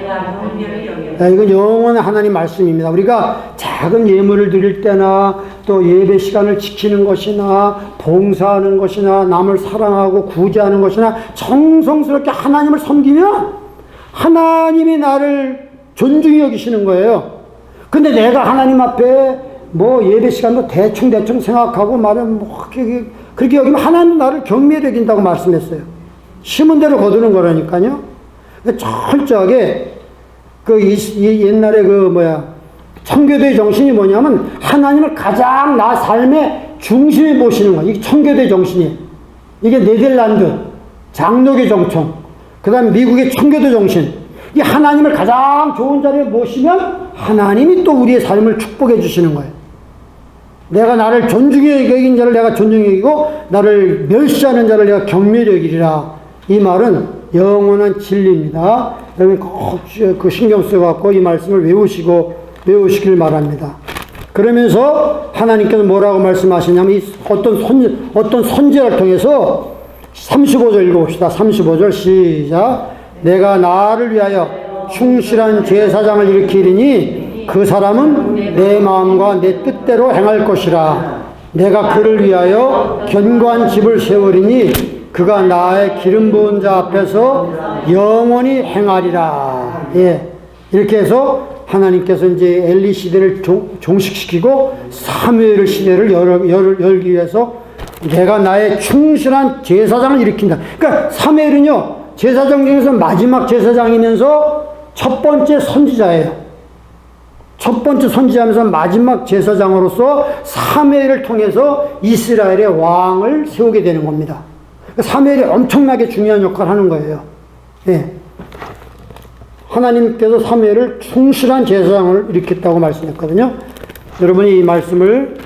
이건 영원한 하나님 말씀입니다. 우리가 작은 예물을 드릴 때나 또 예배 시간을 지키는 것이나 봉사하는 것이나 남을 사랑하고 구제하는 것이나 정성스럽게 하나님을 섬기면 하나님이 나를 존중히 여기시는 거예요. 근데 내가 하나님 앞에 뭐 예배 시간도 대충 생각하고 말하면 뭐 그렇게 여기면 하나님은 나를 경멸히 여긴다고 말씀했어요. 심은 대로 거두는 거라니까요. 철저하게 옛날에 청교도의 정신이 뭐냐면 하나님을 가장 나 삶의 중심에 모시는 거예요. 이게 청교도의 정신이에요. 이게 네덜란드 장로교 정청, 그 다음에 미국의 청교도 정신. 이 하나님을 가장 좋은 자리에 모시면 하나님이 또 우리의 삶을 축복해 주시는 거예요. 내가 나를 존중히 여긴 자를 내가 존중히 여기고 나를 멸시하는 자를 내가 경멸히 여기리라. 이 말은 영원한 진리입니다. 여러분 꼭 그 신경 써갖고 이 말씀을 외우시길 바랍니다. 그러면서 하나님께서 뭐라고 말씀하시냐면 어떤 선지자를 통해서 35절 읽어봅시다. 35절 시작. 내가 나를 위하여 충실한 제사장을 일으키리니 그 사람은 내 마음과 내 뜻대로 행할 것이라. 내가 그를 위하여 견고한 집을 세우리니 그가 나의 기름 부은 자 앞에서 영원히 행하리라. 예. 이렇게 해서 하나님께서 이제 엘리 시대를 종식시키고 사무엘 시대를 열기 위해서 내가 나의 충실한 제사장을 일으킨다. 그러니까 사무엘은요, 제사장 중에서 마지막 제사장이면서 첫 번째 선지자예요. 첫 번째 선지자면서 마지막 제사장으로서 사무엘을 통해서 이스라엘의 왕을 세우게 되는 겁니다. 사무엘이 엄청나게 중요한 역할을 하는 거예요. 예. 하나님께서 사무엘을 충실한 제사장을 일으켰다고 말씀했거든요. 여러분이 이 말씀을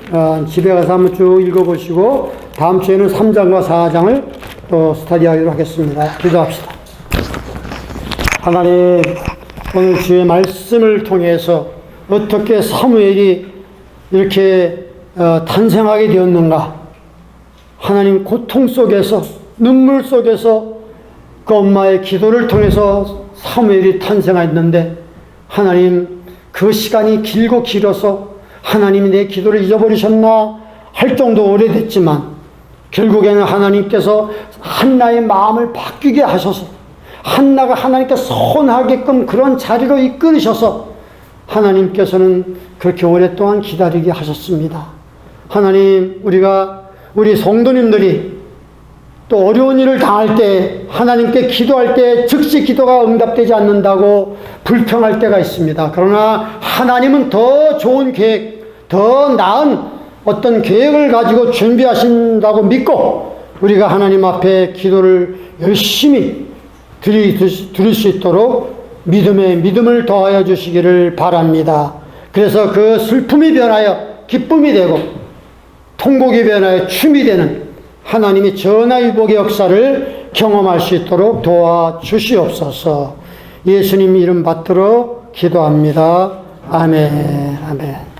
집에 가서 한번 쭉 읽어보시고 다음 주에는 3장과 4장을 또 스터디하기로 하겠습니다. 기도합시다. 하나님, 오늘 주의 말씀을 통해서 어떻게 사무엘이 이렇게 탄생하게 되었는가. 하나님, 고통 속에서, 눈물 속에서 그 엄마의 기도를 통해서 사무엘이 탄생했는데, 하나님, 그 시간이 길고 길어서 하나님이 내 기도를 잊어버리셨나 할 정도 오래됐지만, 결국에는 하나님께서 한나의 마음을 바뀌게 하셔서 한나가 하나님께 선하게끔 그런 자리로 이끌으셔서 하나님께서는 그렇게 오랫동안 기다리게 하셨습니다. 하나님, 우리 성도님들이 또 어려운 일을 당할 때 하나님께 기도할 때 즉시 기도가 응답되지 않는다고 불평할 때가 있습니다. 그러나 하나님은 더 좋은 계획, 더 나은 어떤 계획을 가지고 준비하신다고 믿고 우리가 하나님 앞에 기도를 열심히 드릴 수 있도록 믿음을 더하여 주시기를 바랍니다. 그래서 그 슬픔이 변하여 기쁨이 되고 통곡이 변하여 춤이 되는 하나님의 전화위복의 역사를 경험할 수 있도록 도와주시옵소서. 예수님 이름 받들어 기도합니다. 아멘. 아멘.